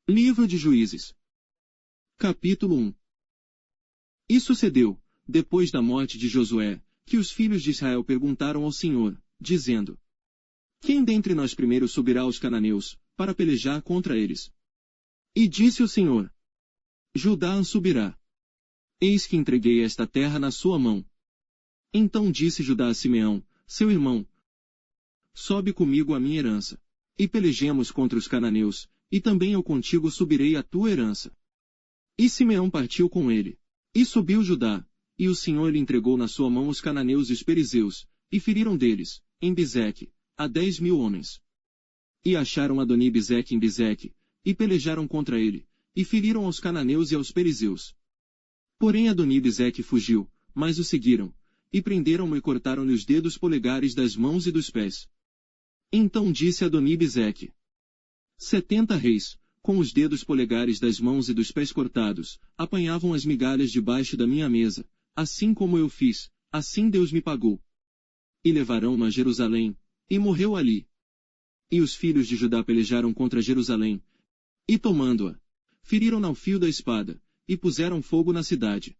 Livro de Juízes. Capítulo 1. E sucedeu, depois da morte de Josué, que os filhos de Israel perguntaram ao Senhor, dizendo: Quem dentre nós primeiro subirá aos cananeus, para pelejar contra eles? E disse o Senhor: Judá subirá. Eis que entreguei esta terra na sua mão. Então disse Judá a Simeão, seu irmão: Sobe comigo a minha herança. E pelejemos contra os cananeus, e também eu contigo subirei a tua herança. E Simeão partiu com ele. E subiu Judá, e o Senhor lhe entregou na sua mão os cananeus e os perizeus, e feriram deles, em Bizeque, a 10.000 homens. E acharam Adoni-Bezeque em Bizeque, e pelejaram contra ele, e feriram aos cananeus e aos perizeus. Porém Adoni-Bezeque fugiu, mas o seguiram, e prenderam-no e cortaram-lhe os dedos polegares das mãos e dos pés. Então disse Adoni-Bezeque: 70 reis, com os dedos polegares das mãos e dos pés cortados, apanhavam as migalhas debaixo da minha mesa, assim como eu fiz, assim Deus me pagou. E levaram-no a Jerusalém, e morreu ali. E os filhos de Judá pelejaram contra Jerusalém, e tomando-a, feriram-na ao fio da espada, e puseram fogo na cidade.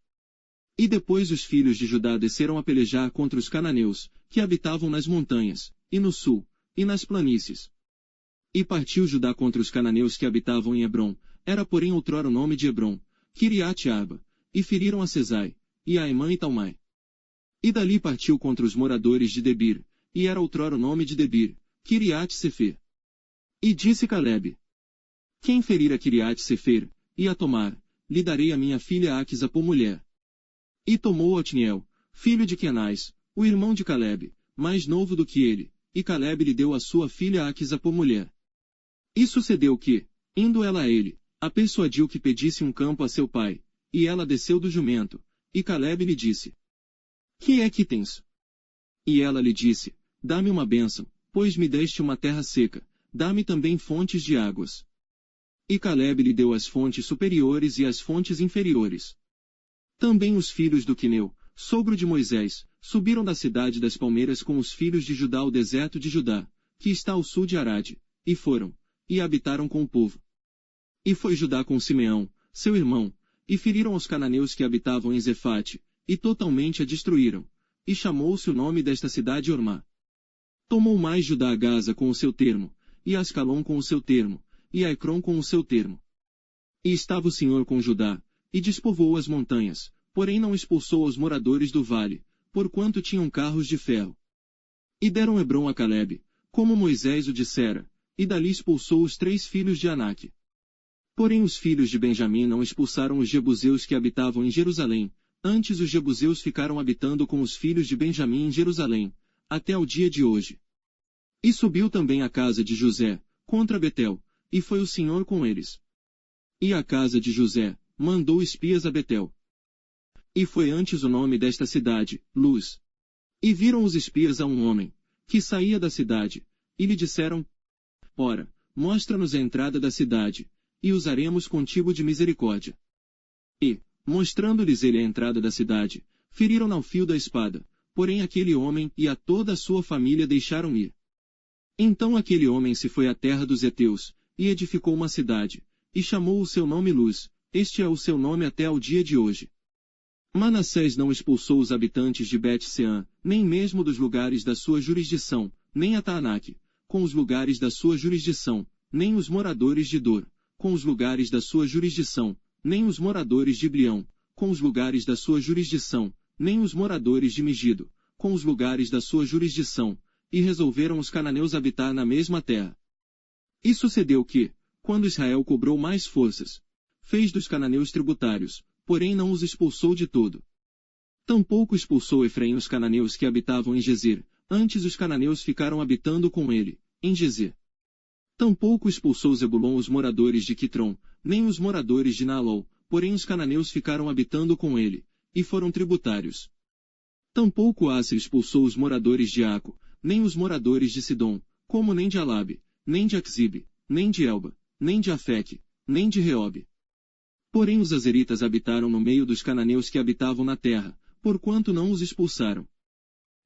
E depois os filhos de Judá desceram a pelejar contra os cananeus, que habitavam nas montanhas, e no sul, e nas planícies. E partiu Judá contra os cananeus que habitavam em Hebrom, era porém outrora o nome de Hebrom, Kiriate-Arba, e feriram a Sesai, e a Aimã e Talmai. E dali partiu contra os moradores de Debir, e era outrora o nome de Debir, Kiriate-Sefer. E disse Calebe: Quem ferir a Kiriate-Sefer, e a tomar, lhe darei a minha filha Aquisa por mulher. E tomou Otniel, filho de Quenais, o irmão de Calebe, mais novo do que ele, e Calebe lhe deu a sua filha Aquisa por mulher. E sucedeu que, indo ela a ele, a persuadiu que pedisse um campo a seu pai, e ela desceu do jumento, e Calebe lhe disse: Que é que tens? E ela lhe disse: Dá-me uma bênção, pois me deste uma terra seca, dá-me também fontes de águas. E Calebe lhe deu as fontes superiores e as fontes inferiores. Também os filhos do Quineu, sogro de Moisés, subiram da cidade das palmeiras com os filhos de Judá ao deserto de Judá, que está ao sul de Arade, e foram, e habitaram com o povo. E foi Judá com Simeão, seu irmão, e feriram os cananeus que habitavam em Zefate, e totalmente a destruíram, e chamou-se o nome desta cidade Ormá. Tomou mais Judá a Gaza com o seu termo, e Ascalon com o seu termo, e Aicron com o seu termo. E estava o Senhor com Judá, e despovoou as montanhas, porém não expulsou os moradores do vale, porquanto tinham carros de ferro. E deram Hebrom a Calebe, como Moisés o dissera, e dali expulsou os 3 filhos de Anak. Porém os filhos de Benjamim não expulsaram os jebuseus que habitavam em Jerusalém, antes os jebuseus ficaram habitando com os filhos de Benjamim em Jerusalém, até ao dia de hoje. E subiu também a casa de José, contra Betel, e foi o Senhor com eles. E a casa de José mandou espias a Betel. E foi antes o nome desta cidade, Luz. E viram os espias a um homem, que saía da cidade, e lhe disseram: Ora, mostra-nos a entrada da cidade, e usaremos contigo de misericórdia. E, mostrando-lhes ele a entrada da cidade, feriram-na ao fio da espada, porém aquele homem e a toda a sua família deixaram ir. Então aquele homem se foi à terra dos heteus, e edificou uma cidade, e chamou o seu nome Luz, este é o seu nome até ao dia de hoje. Manassés não expulsou os habitantes de Bet-Seã, nem mesmo dos lugares da sua jurisdição, nem a Taanac, com os lugares da sua jurisdição, nem os moradores de Dor, com os lugares da sua jurisdição, nem os moradores de Blião, com os lugares da sua jurisdição, nem os moradores de Megido, com os lugares da sua jurisdição, e resolveram os cananeus habitar na mesma terra. E sucedeu que, quando Israel cobrou mais forças, fez dos cananeus tributários, porém não os expulsou de todo. Tampouco expulsou Efraim os cananeus que habitavam em Gezer, antes os cananeus ficaram habitando com ele, em Gezer. Tampouco expulsou Zebulon os moradores de Quitrom, nem os moradores de Naalol, porém os cananeus ficaram habitando com ele, e foram tributários. Tampouco Aser expulsou os moradores de Aco, nem os moradores de Sidom, como nem de Alabe, nem de Axibe, nem de Elba, nem de Afeque, nem de Reobe. Porém os azeritas habitaram no meio dos cananeus que habitavam na terra, porquanto não os expulsaram.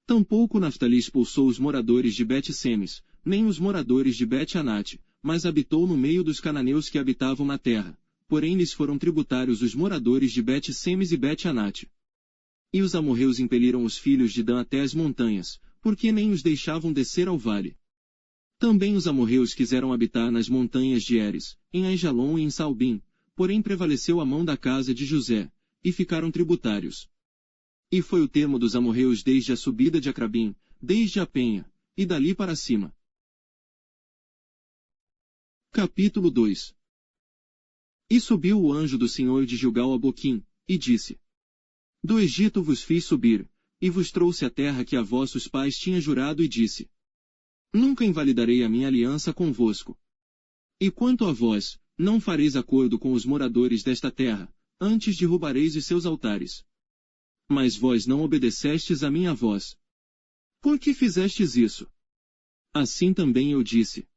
Tampouco Naftali expulsou os moradores de Bet-Semes, nem os moradores de Bet-Anate, mas habitou no meio dos cananeus que habitavam na terra, porém lhes foram tributários os moradores de Bet-Semes e Bet-Anate. E os amorreus impeliram os filhos de Dan até as montanhas, porque nem os deixavam descer ao vale. Também os amorreus quiseram habitar nas montanhas de Eres, em Aijalon e em Salbim, porém prevaleceu a mão da casa de José, e ficaram tributários. E foi o termo dos amorreus desde a subida de Acrabim, desde a penha, e dali para cima. Capítulo 2. E subiu o anjo do Senhor de Gilgal a Boquim, e disse: Do Egito vos fiz subir, e vos trouxe a terra que a vossos pais tinha jurado, e disse: Nunca invalidarei a minha aliança convosco. E quanto a vós, não fareis acordo com os moradores desta terra, antes derrubareis os seus altares. Mas vós não obedecestes a minha voz. Por que fizestes isso? Assim também eu disse: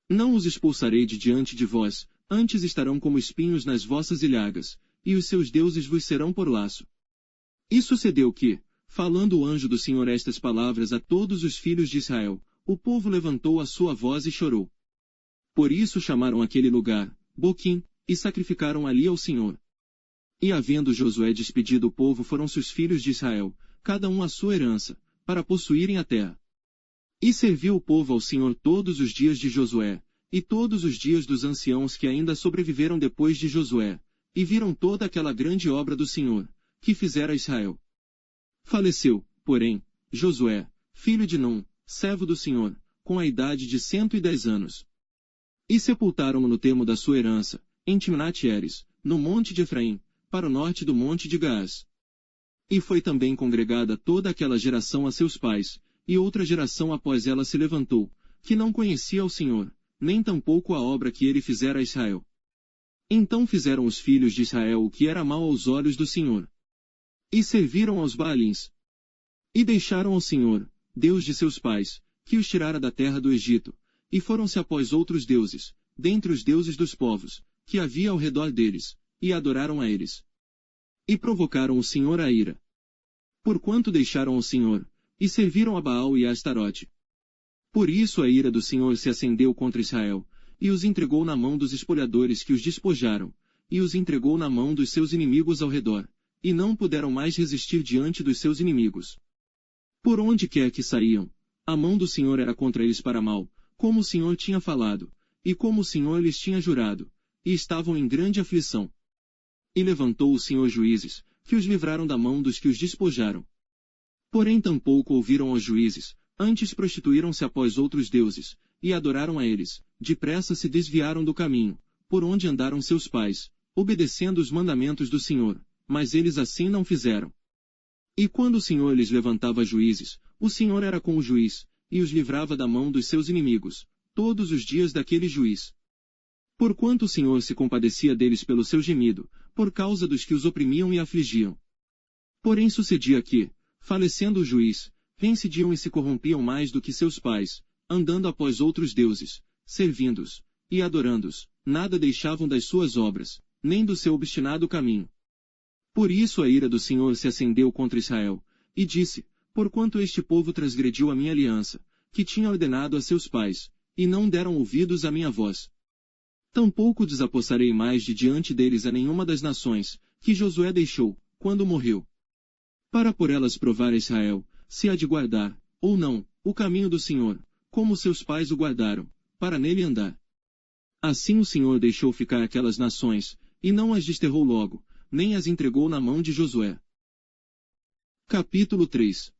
Não os expulsarei de diante de vós, antes estarão como espinhos nas vossas ilhagas, e os seus deuses vos serão por laço. E sucedeu que, falando o anjo do Senhor estas palavras a todos os filhos de Israel, o povo levantou a sua voz e chorou. Por isso chamaram aquele lugar Boquim, e sacrificaram ali ao Senhor. E havendo Josué despedido o povo, foram-se os filhos de Israel, cada um a sua herança, para possuírem a terra. E serviu o povo ao Senhor todos os dias de Josué, e todos os dias dos anciãos que ainda sobreviveram depois de Josué, e viram toda aquela grande obra do Senhor, que fizera Israel. Faleceu, porém, Josué, filho de Num, servo do Senhor, com a idade de 110 anos. E sepultaram-no no termo da sua herança, em Timnat-Heres, no monte de Efraim, para o norte do monte de Gaás. E foi também congregada toda aquela geração a seus pais, e outra geração após ela se levantou, que não conhecia o Senhor, nem tampouco a obra que ele fizera a Israel. Então fizeram os filhos de Israel o que era mal aos olhos do Senhor. E serviram aos Baalins. E deixaram ao Senhor, Deus de seus pais, que os tirara da terra do Egito, e foram-se após outros deuses, dentre os deuses dos povos, que havia ao redor deles, e adoraram a eles. E provocaram o Senhor a ira. Porquanto deixaram o Senhor, e serviram a Baal e a Astarote. Por isso a ira do Senhor se acendeu contra Israel, e os entregou na mão dos espolhadores que os despojaram, e os entregou na mão dos seus inimigos ao redor, e não puderam mais resistir diante dos seus inimigos. Por onde quer que saíam, a mão do Senhor era contra eles para mal, como o Senhor tinha falado, e como o Senhor lhes tinha jurado, e estavam em grande aflição. E levantou o Senhor juízes, que os livraram da mão dos que os despojaram. Porém tampouco ouviram aos juízes, antes prostituíram-se após outros deuses, e adoraram a eles, depressa se desviaram do caminho, por onde andaram seus pais, obedecendo os mandamentos do Senhor, mas eles assim não fizeram. E quando o Senhor lhes levantava juízes, o Senhor era com o juiz, e os livrava da mão dos seus inimigos, todos os dias daquele juiz. Porquanto o Senhor se compadecia deles pelo seu gemido, por causa dos que os oprimiam e afligiam. Porém sucedia que, falecendo o juiz, reincidiam e se corrompiam mais do que seus pais, andando após outros deuses, servindo-os, e adorando-os, nada deixavam das suas obras, nem do seu obstinado caminho. Por isso a ira do Senhor se acendeu contra Israel, e disse: Porquanto este povo transgrediu a minha aliança, que tinha ordenado a seus pais, e não deram ouvidos à minha voz. Tampouco desapossarei mais de diante deles a nenhuma das nações, que Josué deixou, quando morreu. Para por elas provar a Israel, se há de guardar, ou não, o caminho do Senhor, como seus pais o guardaram, para nele andar. Assim o Senhor deixou ficar aquelas nações, e não as desterrou logo, nem as entregou na mão de Josué. Capítulo 3.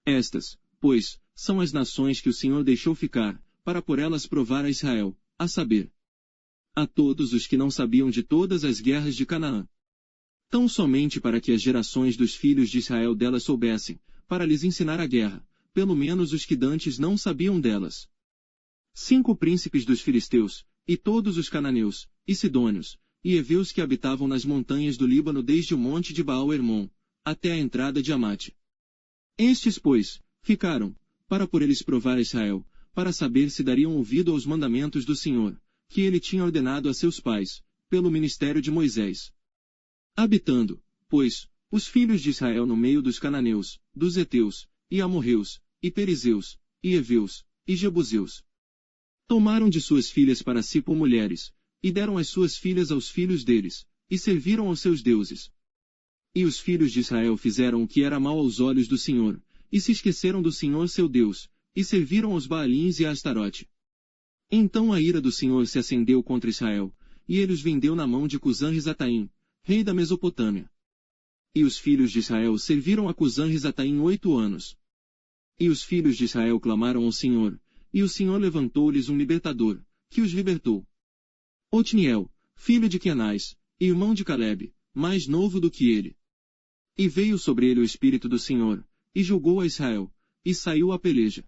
Estas, pois, são as nações que o Senhor deixou ficar, para por elas provar a Israel, a saber, a todos os que não sabiam de todas as guerras de Canaã. Tão somente para que as gerações dos filhos de Israel delas soubessem, para lhes ensinar a guerra, pelo menos os que dantes não sabiam delas. 5 príncipes dos filisteus, e todos os cananeus, e sidônios, e heveus que habitavam nas montanhas do Líbano desde o monte de Baal-Hermon, até a entrada de Amate. Estes, pois, ficaram, para por eles provar a Israel, para saber se dariam ouvido aos mandamentos do Senhor, que ele tinha ordenado a seus pais, pelo ministério de Moisés. Habitando, pois, os filhos de Israel no meio dos cananeus, dos heteus, e amorreus, e perizeus, e heveus, e jebuseus. Tomaram de suas filhas para si por mulheres, e deram as suas filhas aos filhos deles, e serviram aos seus deuses. E os filhos de Israel fizeram o que era mal aos olhos do Senhor, e se esqueceram do Senhor seu Deus, e serviram aos Baalins e a Astarote. Então a ira do Senhor se acendeu contra Israel, e ele os vendeu na mão de Cusã-Risataim, rei da Mesopotâmia. E os filhos de Israel serviram a Cusã-Risataim 8 anos. E os filhos de Israel clamaram ao Senhor, e o Senhor levantou-lhes um libertador, que os libertou. Otniel, filho de Quenaz, irmão de Calebe, mais novo do que ele. E veio sobre ele o Espírito do Senhor, e julgou a Israel, e saiu à peleja.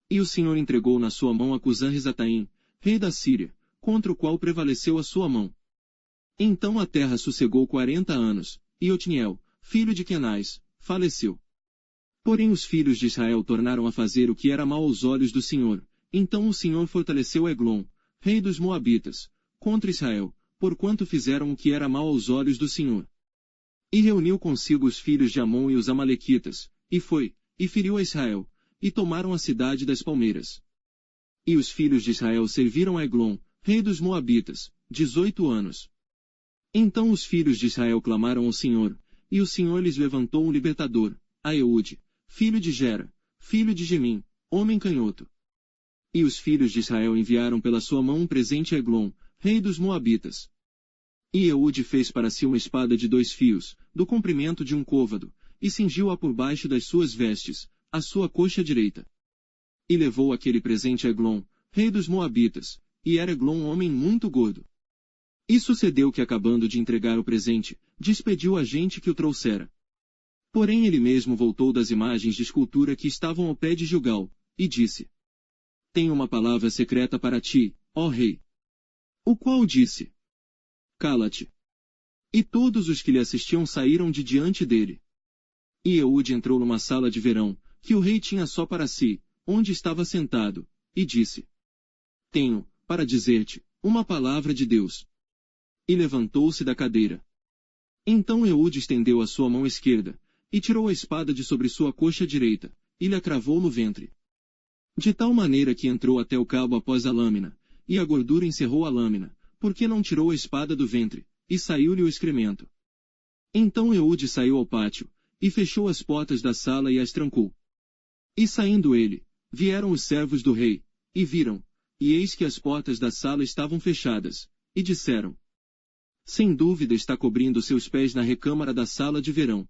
E o Senhor entregou na sua mão a Cusã-Risataim, rei da Síria, contra o qual prevaleceu a sua mão. Então a terra sossegou 40 anos, e Otniel, filho de Quenaz, faleceu. Porém os filhos de Israel tornaram a fazer o que era mal aos olhos do Senhor, então o Senhor fortaleceu Eglon, rei dos Moabitas, contra Israel, porquanto fizeram o que era mal aos olhos do Senhor. E reuniu consigo os filhos de Amon e os Amalequitas, e foi, e feriu a Israel, e tomaram a cidade das palmeiras. E os filhos de Israel serviram a Eglon, rei dos Moabitas, 18 anos. Então os filhos de Israel clamaram ao Senhor, e o Senhor lhes levantou um libertador, a Eude, filho de Gera, filho de Gemim, homem canhoto. E os filhos de Israel enviaram pela sua mão um presente a Eglon, rei dos Moabitas. E Eude fez para si uma espada de 2 fios, do comprimento de um côvado, e cingiu-a por baixo das suas vestes, a sua coxa direita. E levou aquele presente a Eglon, rei dos Moabitas, e era Eglon um homem muito gordo. E sucedeu que, acabando de entregar o presente, despediu a gente que o trouxera. Porém ele mesmo voltou das imagens de escultura que estavam ao pé de Gilgal, e disse: Tenho uma palavra secreta para ti, ó rei. O qual disse: Cala-te. E todos os que lhe assistiam saíram de diante dele. E Eude entrou numa sala de verão, que o rei tinha só para si, onde estava sentado, e disse: Tenho, para dizer-te, uma palavra de Deus. E levantou-se da cadeira. Então Eude estendeu a sua mão esquerda, e tirou a espada de sobre sua coxa direita, e lhe a cravou no ventre. De tal maneira que entrou até o cabo após a lâmina, e a gordura encerrou a lâmina, porque não tirou a espada do ventre, e saiu-lhe o excremento. Então Eude saiu ao pátio, e fechou as portas da sala e as trancou. E saindo ele, vieram os servos do rei, e viram, e eis que as portas da sala estavam fechadas, e disseram: Sem dúvida está cobrindo seus pés na recâmara da sala de verão.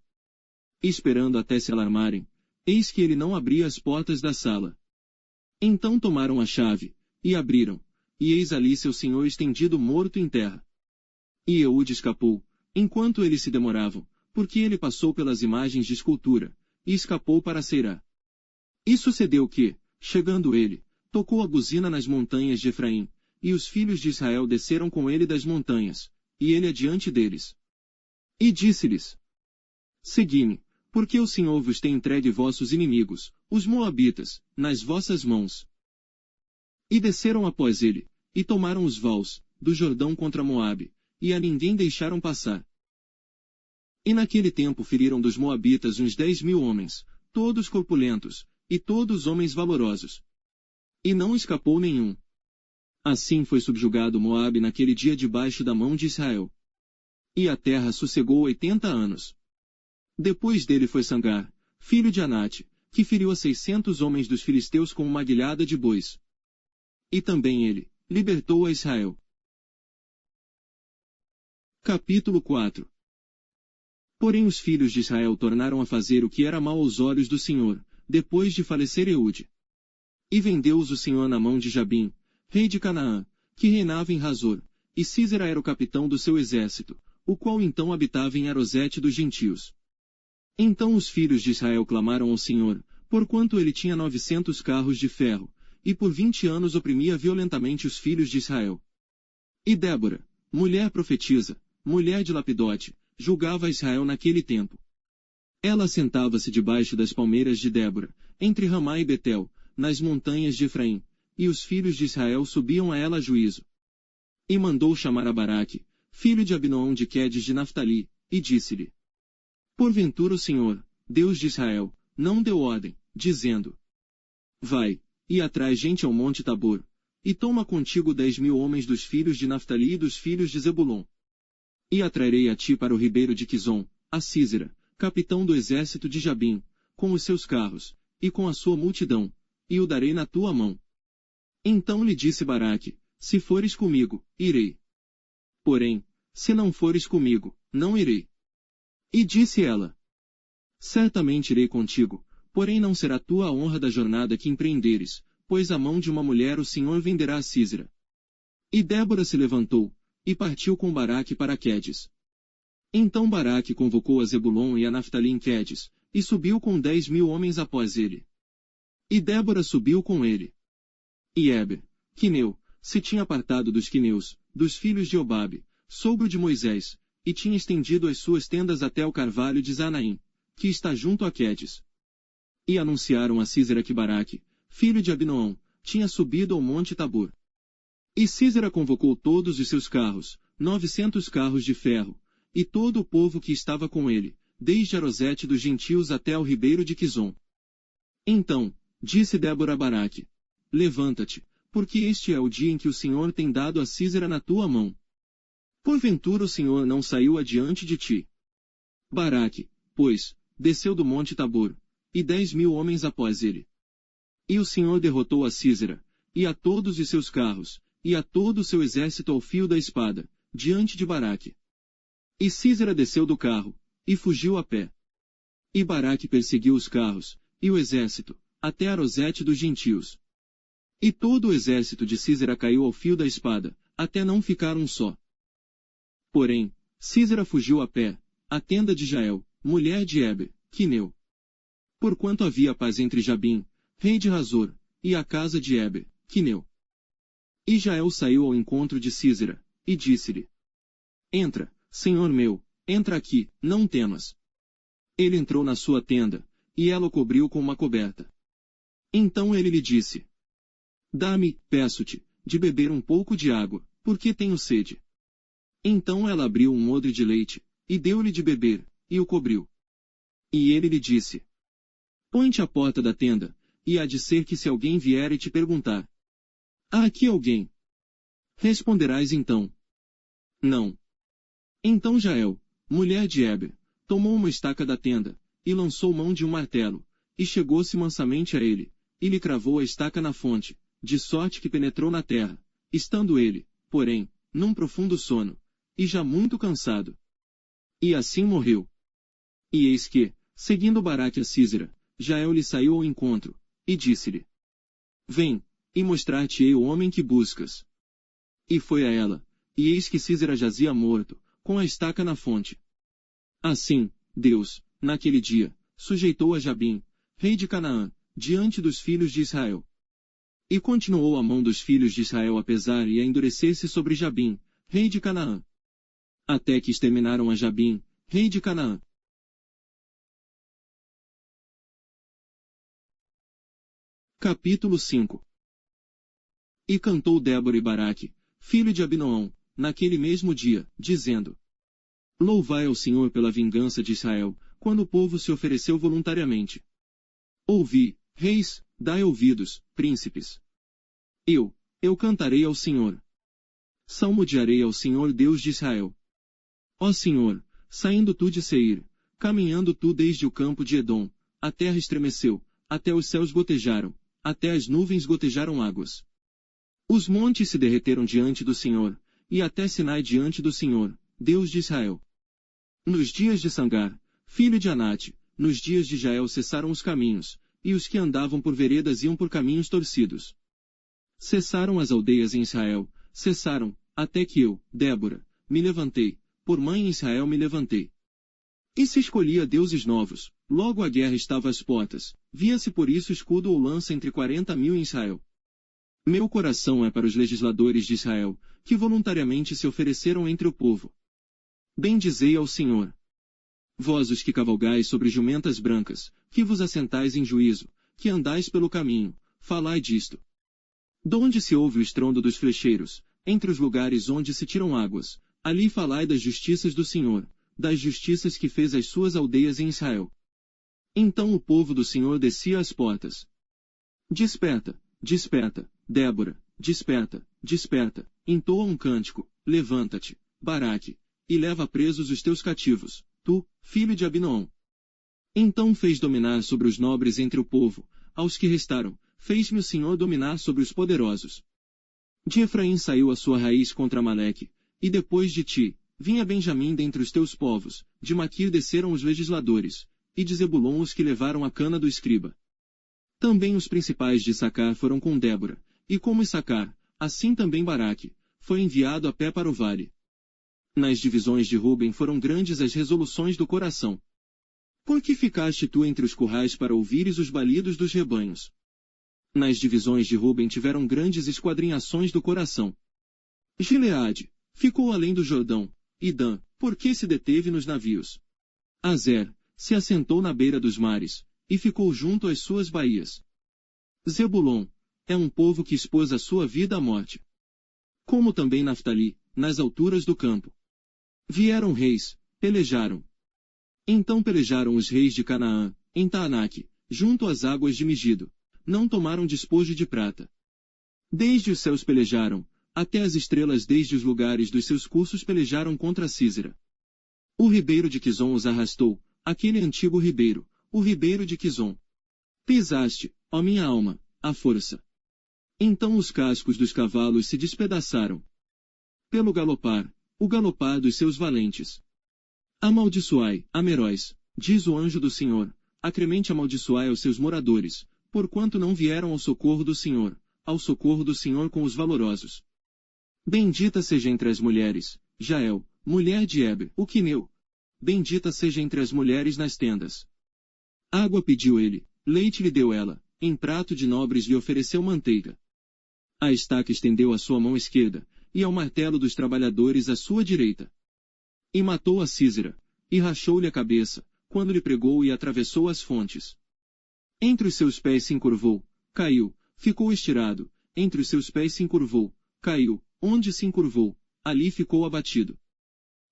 E esperando até se alarmarem, eis que ele não abria as portas da sala. Então tomaram a chave, e abriram, e eis ali seu senhor estendido morto em terra. E Eude escapou, enquanto eles se demoravam, porque ele passou pelas imagens de escultura, e escapou para Seirá. E sucedeu que, chegando ele, tocou a buzina nas montanhas de Efraim, e os filhos de Israel desceram com ele das montanhas, e ele adiante deles. E disse-lhes: Segui-me, porque o Senhor vos tem entregue vossos inimigos, os Moabitas, nas vossas mãos. E desceram após ele, e tomaram os vales, do Jordão contra Moabe, e a ninguém deixaram passar. E naquele tempo feriram dos Moabitas uns 10.000 homens, todos corpulentos, e todos homens valorosos. E não escapou nenhum. Assim foi subjugado Moabe naquele dia debaixo da mão de Israel. E a terra sossegou 80 anos. Depois dele foi Sangar, filho de Anate, que feriu a 600 homens dos filisteus com uma guilhada de bois. E também ele libertou a Israel. Capítulo 4. Porém os filhos de Israel tornaram a fazer o que era mal aos olhos do Senhor, depois de falecer Eude. E vendeu-os o Senhor na mão de Jabim, rei de Canaã, que reinava em Razor, e Sísera era o capitão do seu exército, o qual então habitava em Arosete dos gentios. Então os filhos de Israel clamaram ao Senhor, porquanto ele tinha 900 carros de ferro, e por 20 anos oprimia violentamente os filhos de Israel. E Débora, mulher profetisa, mulher de Lapidote, julgava Israel naquele tempo. Ela sentava-se debaixo das palmeiras de Débora, entre Ramá e Betel, nas montanhas de Efraim, e os filhos de Israel subiam a ela a juízo. E mandou chamar a Baraque, filho de Abinoão de Quedes de Naftali, e disse-lhe: Porventura o Senhor, Deus de Israel, não deu ordem, dizendo: Vai, e atrai gente ao monte Tabor, e toma contigo 10.000 homens dos filhos de Naftali e dos filhos de Zebulon. E atrairei a ti para o ribeiro de Quizon, a Sísera, capitão do exército de Jabim, com os seus carros, e com a sua multidão, e o darei na tua mão. Então lhe disse Baraque, se fores comigo, irei. Porém, se não fores comigo, não irei. E disse ela, certamente irei contigo, porém não será tua a honra da jornada que empreenderes, pois a mão de uma mulher o Senhor venderá a Sísera. E Débora se levantou, e partiu com Baraque para Quedes. Então Baraque convocou a Zebulon e a Naftali em Quedes, e subiu com 10.000 homens após ele. E Débora subiu com ele. E Heber, quineu, se tinha apartado dos quineus, dos filhos de Obabe, sogro de Moisés, e tinha estendido as suas tendas até o carvalho de Zanaim, que está junto a Quedes. E anunciaram a Sísera que Baraque, filho de Abinoão, tinha subido ao monte Tabor. E Sísera convocou todos os seus carros, 900 carros de ferro, e todo o povo que estava com ele, desde Arosete dos gentios até ao ribeiro de Quizon. Então, disse Débora a Baraque, levanta-te, porque este é o dia em que o Senhor tem dado a Sísera na tua mão. Porventura o Senhor não saiu adiante de ti. Baraque, pois, desceu do monte Tabor, e 10.000 homens após ele. E o Senhor derrotou a Sísera, e a todos os seus carros, e a todo o seu exército ao fio da espada, diante de Baraque. E Sísera desceu do carro, e fugiu a pé. E Baraque perseguiu os carros, e o exército, até Arosete dos gentios. E todo o exército de Sísera caiu ao fio da espada, até não ficar um só. Porém, Sísera fugiu a pé, à tenda de Jael, mulher de Heber, quineu. Porquanto havia paz entre Jabim, rei de Hazor, e a casa de Heber, quineu. E Jael saiu ao encontro de Sísera, e disse-lhe, entra, senhor meu, entra aqui, não temas. Ele entrou na sua tenda, e ela o cobriu com uma coberta. Então ele lhe disse, dá-me, peço-te, de beber um pouco de água, porque tenho sede. Então ela abriu um odre de leite, e deu-lhe de beber, e o cobriu. E ele lhe disse, põe-te à porta da tenda, e há de ser que se alguém vier e te perguntar, há aqui alguém? Responderás então, não. Então Jael, mulher de Heber, tomou uma estaca da tenda, e lançou mão de um martelo, e chegou-se mansamente a ele, e lhe cravou a estaca na fonte, de sorte que penetrou na terra, estando ele, porém, num profundo sono, e já muito cansado. E assim morreu. E eis que, seguindo Baraque a Sísera, Jael lhe saiu ao encontro, e disse-lhe, vem, e mostrar-te-ei o homem que buscas. E foi a ela, e eis que Sísera jazia morto, com a estaca na fonte. Assim, Deus, naquele dia, sujeitou a Jabim, rei de Canaã, diante dos filhos de Israel. E continuou a mão dos filhos de Israel a pesar e a endurecer-se sobre Jabim, rei de Canaã. Até que exterminaram a Jabim, rei de Canaã. Capítulo 5. E cantou Débora e Baraque, filho de Abinoão, naquele mesmo dia, dizendo, louvai ao Senhor pela vingança de Israel, quando o povo se ofereceu voluntariamente. Ouvi, reis, dai ouvidos, príncipes. Eu cantarei ao Senhor. Salmodiarei ao Senhor Deus de Israel. Ó Senhor, saindo tu de Seir, caminhando tu desde o campo de Edom, a terra estremeceu, até os céus gotejaram, até as nuvens gotejaram águas. Os montes se derreteram diante do Senhor, e até Sinai diante do Senhor, Deus de Israel. Nos dias de Sangar, filho de Anate, nos dias de Jael cessaram os caminhos, e os que andavam por veredas iam por caminhos torcidos. Cessaram as aldeias em Israel, cessaram, até que eu, Débora, me levantei, por mãe em Israel me levantei. E se escolhia deuses novos, logo a guerra estava às portas, via-se por isso escudo ou lança entre 40.000 em Israel. Meu coração é para os legisladores de Israel, que voluntariamente se ofereceram entre o povo. Bendizei ao Senhor. Vós os que cavalgais sobre jumentas brancas, que vos assentais em juízo, que andais pelo caminho, falai disto. Donde se ouve o estrondo dos flecheiros, entre os lugares onde se tiram águas, ali falai das justiças do Senhor, das justiças que fez as suas aldeias em Israel. Então o povo do Senhor descia às portas. Desperta, desperta, Débora, desperta, desperta, entoa um cântico, levanta-te, Baraque, e leva presos os teus cativos, tu, filho de Abinoam. Então fez dominar sobre os nobres entre o povo, aos que restaram, fez-me o Senhor dominar sobre os poderosos. De Efraim saiu a sua raiz contra Amaleque, e depois de ti, vinha Benjamim dentre os teus povos, de Maquir desceram os legisladores, e de Zebulon os que levaram a cana do escriba. Também os principais de Issacar foram com Débora, e como Issacar, assim também Baraque, foi enviado a pé para o vale. Nas divisões de Ruben foram grandes as resoluções do coração. Por que ficaste tu entre os currais para ouvires os balidos dos rebanhos? Nas divisões de Ruben tiveram grandes esquadrinhações do coração. Gileade ficou além do Jordão, e Dan, por que se deteve nos navios? Azer se assentou na beira dos mares, e ficou junto às suas baías. Zebulon é um povo que expôs a sua vida à morte. Como também Naftali, nas alturas do campo. Vieram reis, pelejaram. Então pelejaram os reis de Canaã, em Taanaque, junto às águas de Megido. Não tomaram despojo de prata. Desde os céus pelejaram, até as estrelas desde os lugares dos seus cursos pelejaram contra Císera. O ribeiro de Quizon os arrastou, aquele antigo ribeiro, o ribeiro de Quizon. Pisaste, ó minha alma, a força. Então os cascos dos cavalos se despedaçaram. Pelo galopar, o galopar dos seus valentes. Amaldiçoai, Ameróis, diz o anjo do Senhor, acremente amaldiçoai aos seus moradores, porquanto não vieram ao socorro do Senhor com os valorosos. Bendita seja entre as mulheres, Jael, mulher de Heber, o quineu. Bendita seja entre as mulheres nas tendas. Água pediu ele, leite lhe deu ela, em prato de nobres lhe ofereceu manteiga. A estaca estendeu a sua mão esquerda, e ao martelo dos trabalhadores a sua direita. E matou a Císera, e rachou-lhe a cabeça, quando lhe pregou e atravessou as fontes. Entre os seus pés se encurvou, caiu, ficou estirado, entre os seus pés se encurvou, caiu, onde se encurvou, ali ficou abatido.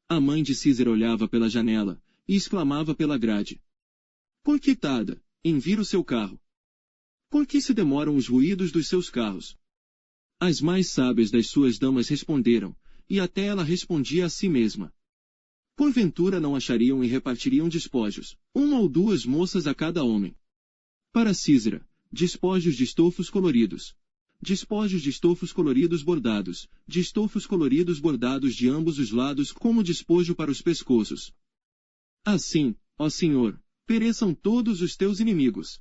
A mãe de Císera olhava pela janela, e exclamava pela grade. Por que tarda em vir o seu carro? Por que se demoram os ruídos dos seus carros? As mais sábias das suas damas responderam, e até ela respondia a si mesma. Porventura não achariam e repartiriam despojos, uma ou duas moças a cada homem. Para Císera, despojos de estofos coloridos. Despojos de estofos coloridos bordados, de estofos coloridos bordados de ambos os lados como despojo para os pescoços. Assim, ó Senhor, pereçam todos os teus inimigos.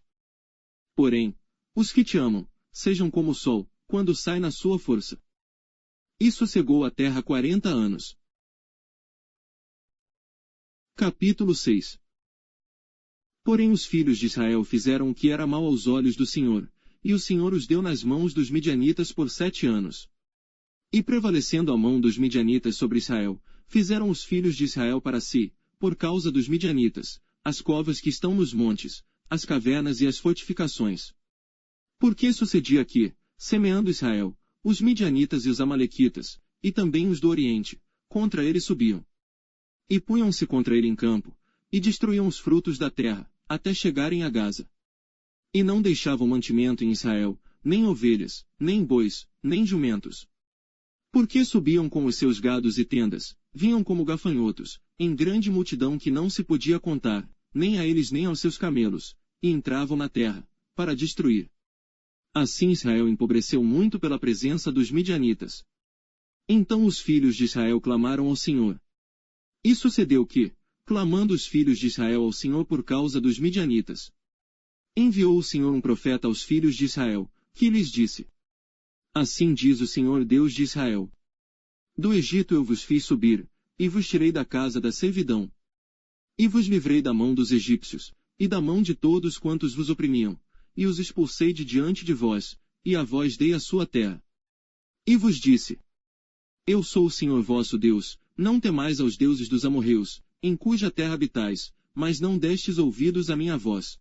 Porém, os que te amam, sejam como o sol, quando sai na sua força. E sossegou a terra 40 anos. Capítulo 6. Porém os filhos de Israel fizeram o que era mal aos olhos do Senhor, e o Senhor os deu nas mãos dos midianitas por 7 anos. E prevalecendo a mão dos midianitas sobre Israel, fizeram os filhos de Israel para si, por causa dos midianitas, as covas que estão nos montes, as cavernas e as fortificações. Porque sucedia que, semeando Israel, os midianitas e os amalequitas, e também os do Oriente, contra ele subiam. E punham-se contra ele em campo, e destruíam os frutos da terra, até chegarem a Gaza. E não deixavam mantimento em Israel, nem ovelhas, nem bois, nem jumentos. Porque subiam com os seus gados e tendas, vinham como gafanhotos, em grande multidão que não se podia contar, nem a eles nem aos seus camelos, e entravam na terra, para destruir. Assim Israel empobreceu muito pela presença dos midianitas. Então os filhos de Israel clamaram ao Senhor. E sucedeu que, clamando os filhos de Israel ao Senhor por causa dos midianitas, enviou o Senhor um profeta aos filhos de Israel, que lhes disse: Assim diz o Senhor Deus de Israel: Do Egito eu vos fiz subir, e vos tirei da casa da servidão. E vos livrei da mão dos egípcios, e da mão de todos quantos vos oprimiam, e os expulsei de diante de vós, e a vós dei a sua terra. E vos disse: Eu sou o Senhor vosso Deus, não temais aos deuses dos amorreus, em cuja terra habitais, mas não destes ouvidos à minha voz.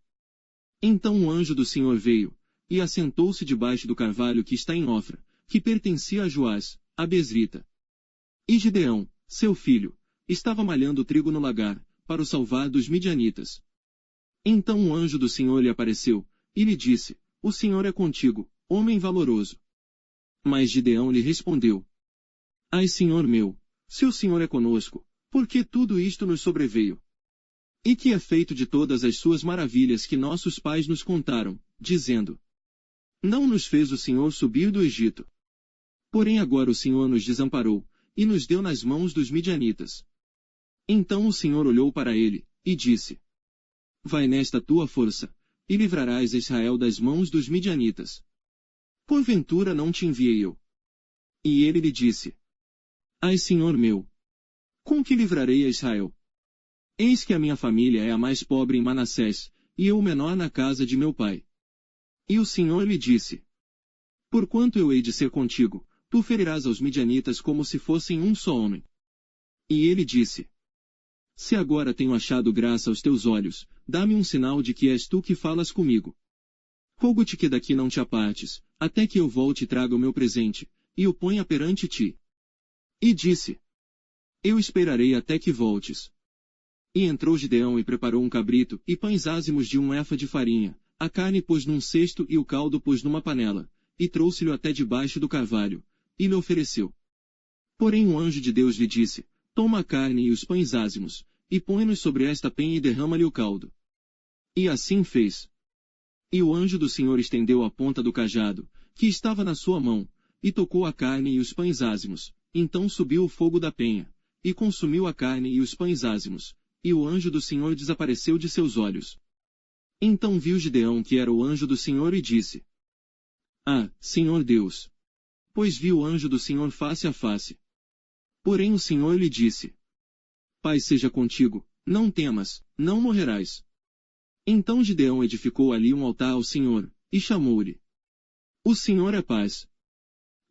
Então um anjo do Senhor veio, e assentou-se debaixo do carvalho que está em Ofra, que pertencia a Joás, a Besrita. E Gideão, seu filho, estava malhando trigo no lagar, para o salvar dos midianitas. Então um anjo do Senhor lhe apareceu, e lhe disse: O Senhor é contigo, homem valoroso. Mas Gideão lhe respondeu: Ai, Senhor meu, se o Senhor é conosco, por que tudo isto nos sobreveio? E que é feito de todas as suas maravilhas que nossos pais nos contaram, dizendo: Não nos fez o Senhor subir do Egito. Porém agora o Senhor nos desamparou, e nos deu nas mãos dos midianitas. Então o Senhor olhou para ele, e disse: Vai nesta tua força, e livrarás Israel das mãos dos midianitas. Porventura não te enviei eu? E ele lhe disse: Ai, Senhor meu, com que livrarei a Israel? Eis que a minha família é a mais pobre em Manassés, e eu o menor na casa de meu pai. E o Senhor lhe disse: Porquanto eu hei de ser contigo, tu ferirás aos midianitas como se fossem um só homem. E ele disse: Se agora tenho achado graça aos teus olhos, dá-me um sinal de que és tu que falas comigo. Rogo-te que daqui não te apartes, até que eu volte e traga o meu presente, e o ponha perante ti. E disse: Eu esperarei até que voltes. E entrou Gideão e preparou um cabrito, e pães ázimos de 1 efa de farinha, a carne pôs num cesto e o caldo pôs numa panela, e trouxe-lhe até debaixo do carvalho, e lhe ofereceu. Porém um anjo de Deus lhe disse: Toma a carne e os pães ázimos, e põe-nos sobre esta penha e derrama-lhe o caldo. E assim fez. E o anjo do Senhor estendeu a ponta do cajado, que estava na sua mão, e tocou a carne e os pães ázimos, então subiu o fogo da penha, e consumiu a carne e os pães ázimos, e o anjo do Senhor desapareceu de seus olhos. Então viu Gideão que era o anjo do Senhor e disse: Ah, Senhor Deus! Pois viu o anjo do Senhor face a face. Porém o Senhor lhe disse: Paz seja contigo, não temas, não morrerás. Então Gideão edificou ali um altar ao Senhor, e chamou-lhe: O Senhor é paz.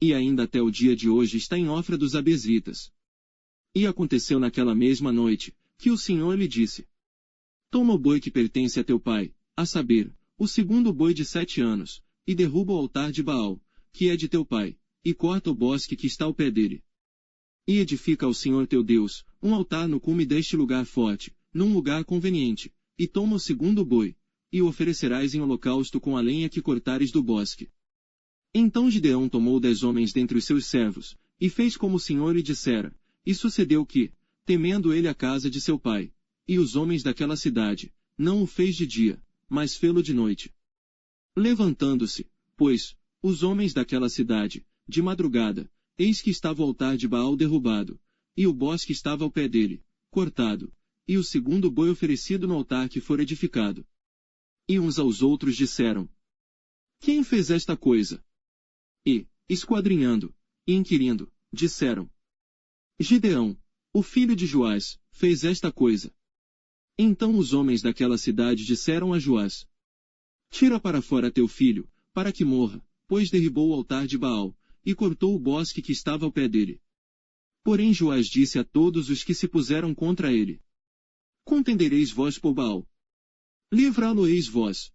E ainda até o dia de hoje está em Ofra dos Abesritas. E aconteceu naquela mesma noite, que o Senhor lhe disse: Toma o boi que pertence a teu pai, a saber, o segundo boi de 7 anos, e derruba o altar de Baal, que é de teu pai, e corta o bosque que está ao pé dele. E edifica ao Senhor teu Deus um altar no cume deste lugar forte, num lugar conveniente, e toma o segundo boi, e o oferecerás em holocausto com a lenha que cortares do bosque. Então Gideão tomou 10 homens dentre os seus servos, e fez como o Senhor lhe dissera, e sucedeu que, temendo ele a casa de seu pai, e os homens daquela cidade, não o fez de dia, mas fê-lo de noite. Levantando-se, pois, os homens daquela cidade, de madrugada, eis que estava o altar de Baal derrubado, e o bosque estava ao pé dele, cortado, e o segundo boi oferecido no altar que for edificado. E uns aos outros disseram: Quem fez esta coisa? E, esquadrinhando, e inquirindo, disseram: Gideão, o filho de Joás, fez esta coisa. Então os homens daquela cidade disseram a Joás: Tira para fora teu filho, para que morra, pois derribou o altar de Baal, e cortou o bosque que estava ao pé dele. Porém Joás disse a todos os que se puseram contra ele: Contendereis vós por Baal? Livrá-lo-eis vós.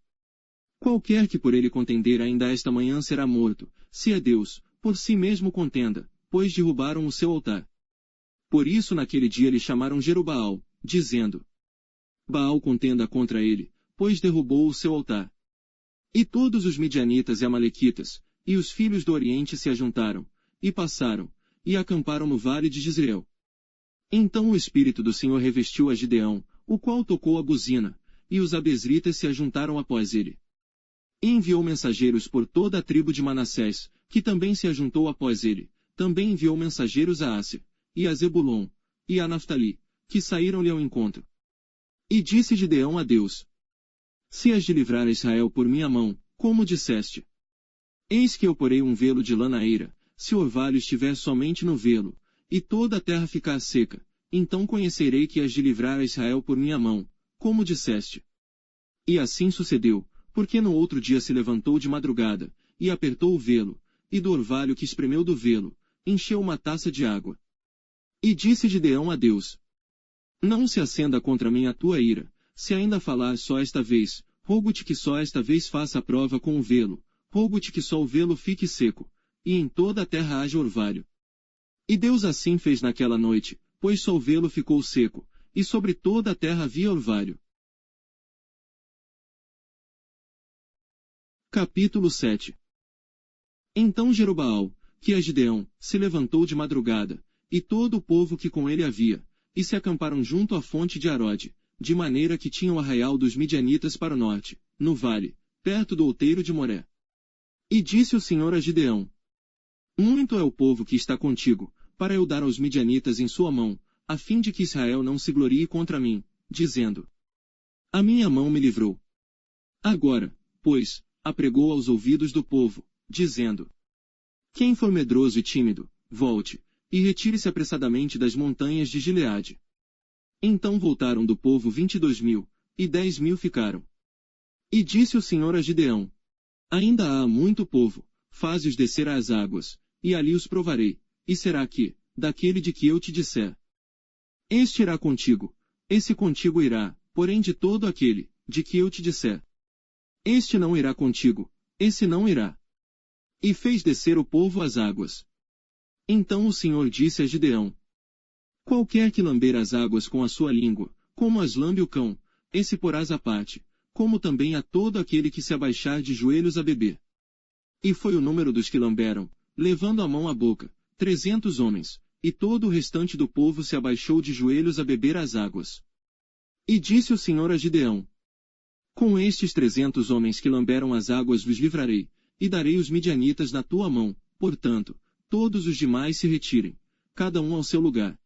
Qualquer que por ele contender ainda esta manhã será morto, se é Deus, por si mesmo contenda, pois derrubaram o seu altar. Por isso naquele dia lhe chamaram Jerubaal, dizendo: Baal contenda contra ele, pois derrubou o seu altar. E todos os midianitas e amalequitas, e os filhos do Oriente se ajuntaram, e passaram, e acamparam no vale de Jezreel. Então o Espírito do Senhor revestiu a Gideão, o qual tocou a buzina, e os abesritas se ajuntaram após ele. E enviou mensageiros por toda a tribo de Manassés, que também se ajuntou após ele, também enviou mensageiros a Asser, e a Zebulon, e a Naftali, que saíram-lhe ao encontro. E disse Gideão a Deus: Se has de livrar Israel por minha mão, como disseste. Eis que eu porei um velo de lã na eira, se o orvalho estiver somente no velo, e toda a terra ficar seca, então conhecerei que has de livrar a Israel por minha mão, como disseste. E assim sucedeu, porque no outro dia se levantou de madrugada, e apertou o velo, e do orvalho que espremeu do velo, encheu uma taça de água. E disse Gideão a Deus: Não se acenda contra mim a tua ira, se ainda falar só esta vez, rogo-te que só esta vez faça a prova com o velo, rogo-te que só o velo fique seco, e em toda a terra haja orvalho. E Deus assim fez naquela noite, pois só o velo ficou seco, e sobre toda a terra havia orvalho. Capítulo 7. Então Jerubaal, que a Gideão, se levantou de madrugada, e todo o povo que com ele havia, e se acamparam junto à fonte de Arode, de maneira que tinham o arraial dos midianitas para o norte, no vale, perto do outeiro de Moré. E disse o Senhor a Gideão: Muito é o povo que está contigo, para eu dar aos midianitas em sua mão, a fim de que Israel não se glorie contra mim, dizendo: A minha mão me livrou. Agora, pois, apregou aos ouvidos do povo, dizendo: Quem for medroso e tímido, volte, e retire-se apressadamente das montanhas de Gileade. Então voltaram do povo 22.000, e 10.000 ficaram. E disse o Senhor a Gideão: Ainda há muito povo, faze-os descer às águas, e ali os provarei, e será que, daquele de que eu te disser, este irá contigo, esse contigo irá, porém de todo aquele, de que eu te disser, este não irá contigo, esse não irá. E fez descer o povo às águas. Então o Senhor disse a Gideão: Qualquer que lamber as águas com a sua língua, como as lambe o cão, esse porás à parte, como também a todo aquele que se abaixar de joelhos a beber. E foi o número dos que lamberam, levando a mão à boca, 300 homens, e todo o restante do povo se abaixou de joelhos a beber as águas. E disse o Senhor a Gideão: Com estes 300 homens que lamberam as águas vos livrarei, e darei os midianitas na tua mão, portanto, todos os demais se retirem, cada um ao seu lugar.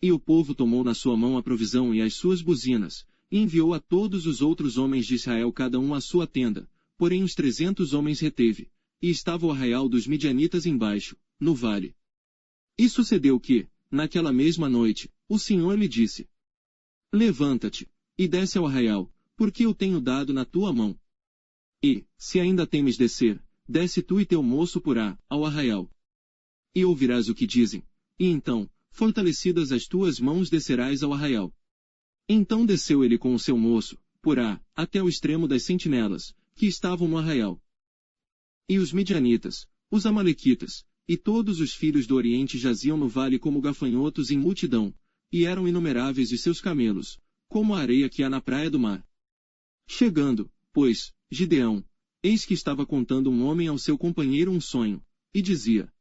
E o povo tomou na sua mão a provisão e as suas buzinas, e enviou a todos os outros homens de Israel cada um à sua tenda, porém os 300 homens reteve, e estava o arraial dos midianitas embaixo, no vale. E sucedeu que, naquela mesma noite, o Senhor lhe disse: Levanta-te, e desce ao arraial, porque eu tenho dado na tua mão. E, se ainda temes descer, desce tu e teu moço Purá, ao arraial. E ouvirás o que dizem, e então, fortalecidas as tuas mãos descerás ao arraial. Então desceu ele com o seu moço, Purá, até o extremo das sentinelas, que estavam no arraial. E os midianitas, os amalequitas, e todos os filhos do Oriente jaziam no vale como gafanhotos em multidão, e eram inumeráveis os seus camelos, como a areia que há na praia do mar. Chegando, pois, Gideão, eis que estava contando um homem ao seu companheiro um sonho, e dizia: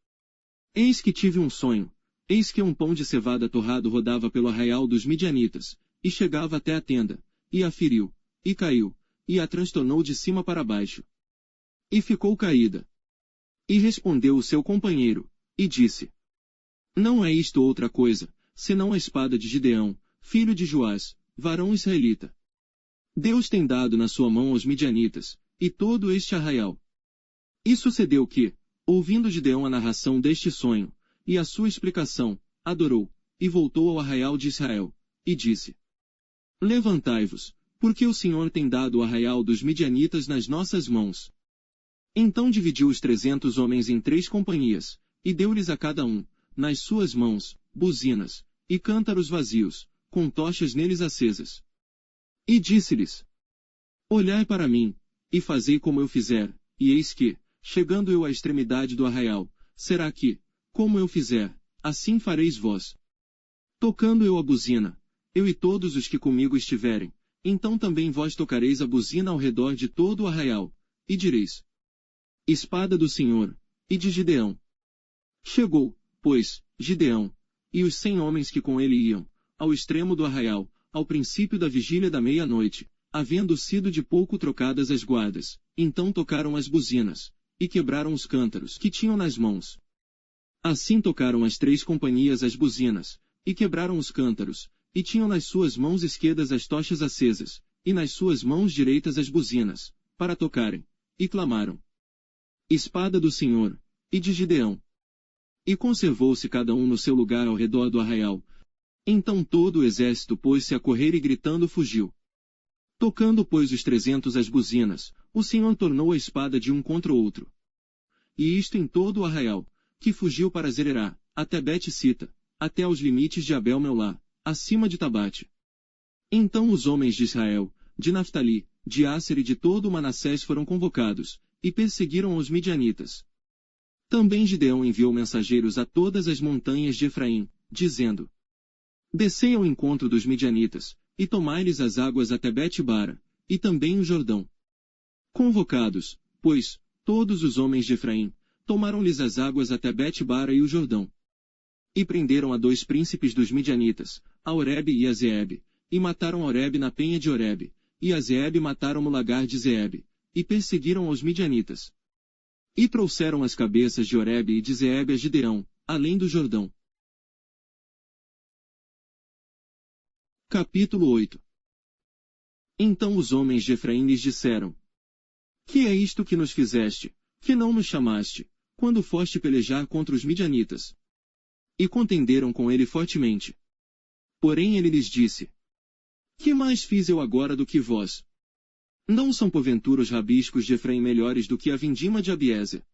Eis que tive um sonho, eis que um pão de cevada torrado rodava pelo arraial dos midianitas, e chegava até a tenda, e a feriu, e caiu, e a transtornou de cima para baixo. E ficou caída. E respondeu o seu companheiro, e disse: Não é isto outra coisa, senão a espada de Gideão, filho de Joás, varão israelita. Deus tem dado na sua mão aos midianitas, e todo este arraial. E sucedeu que, ouvindo Gideão a narração deste sonho, e a sua explicação, adorou, e voltou ao arraial de Israel, e disse: Levantai-vos, porque o Senhor tem dado o arraial dos midianitas nas nossas mãos. Então dividiu os 300 homens em 3 companhias, e deu-lhes a cada um, nas suas mãos, buzinas, e cântaros vazios, com tochas neles acesas. E disse-lhes: Olhai para mim, e fazei como eu fizer, e eis que, chegando eu à extremidade do arraial, será que, como eu fizer, assim fareis vós. Tocando eu a buzina, eu e todos os que comigo estiverem, então também vós tocareis a buzina ao redor de todo o arraial, e direis: Espada do Senhor, e de Gideão. Chegou, pois, Gideão, e os 100 homens que com ele iam, ao extremo do arraial, ao princípio da vigília da meia-noite, havendo sido de pouco trocadas as guardas, então tocaram as buzinas, e quebraram os cântaros que tinham nas mãos. Assim tocaram as 3 companhias as buzinas, e quebraram os cântaros, e tinham nas suas mãos esquerdas as tochas acesas, e nas suas mãos direitas as buzinas, para tocarem, e clamaram: Espada do Senhor, e de Gideão. E conservou-se cada um no seu lugar ao redor do arraial. Então todo o exército pôs-se a correr e gritando fugiu. Tocando, pois, os 300 as buzinas, o Senhor tornou a espada de um contra o outro. E isto em todo o arraial, que fugiu para Zererá, até Bet-Sita, até aos limites de Abel-Meolá, acima de Tabate. Então os homens de Israel, de Naftali, de Asser e de todo o Manassés foram convocados, e perseguiram os midianitas. Também Gideão enviou mensageiros a todas as montanhas de Efraim, dizendo: Descei ao encontro dos midianitas, e tomai-lhes as águas até Bet-Bara, e também o Jordão. Convocados, pois, todos os homens de Efraim, tomaram-lhes as águas até Bet-bara e o Jordão. E prenderam a 2 príncipes dos midianitas, a Oreb e a Zeeb, e mataram a Oreb na penha de Oreb, e a Zeeb mataram no lagar de Zeeb, e perseguiram aos midianitas. E trouxeram as cabeças de Oreb e de Zeeb a Gideão, além do Jordão. Capítulo 8. Então os homens de Efraim lhes disseram: Que é isto que nos fizeste, que não nos chamaste, quando foste pelejar contra os midianitas? E contenderam com ele fortemente. Porém ele lhes disse: Que mais fiz eu agora do que vós? Não são porventura os rabiscos de Efraim melhores do que a vindima de Abiezer?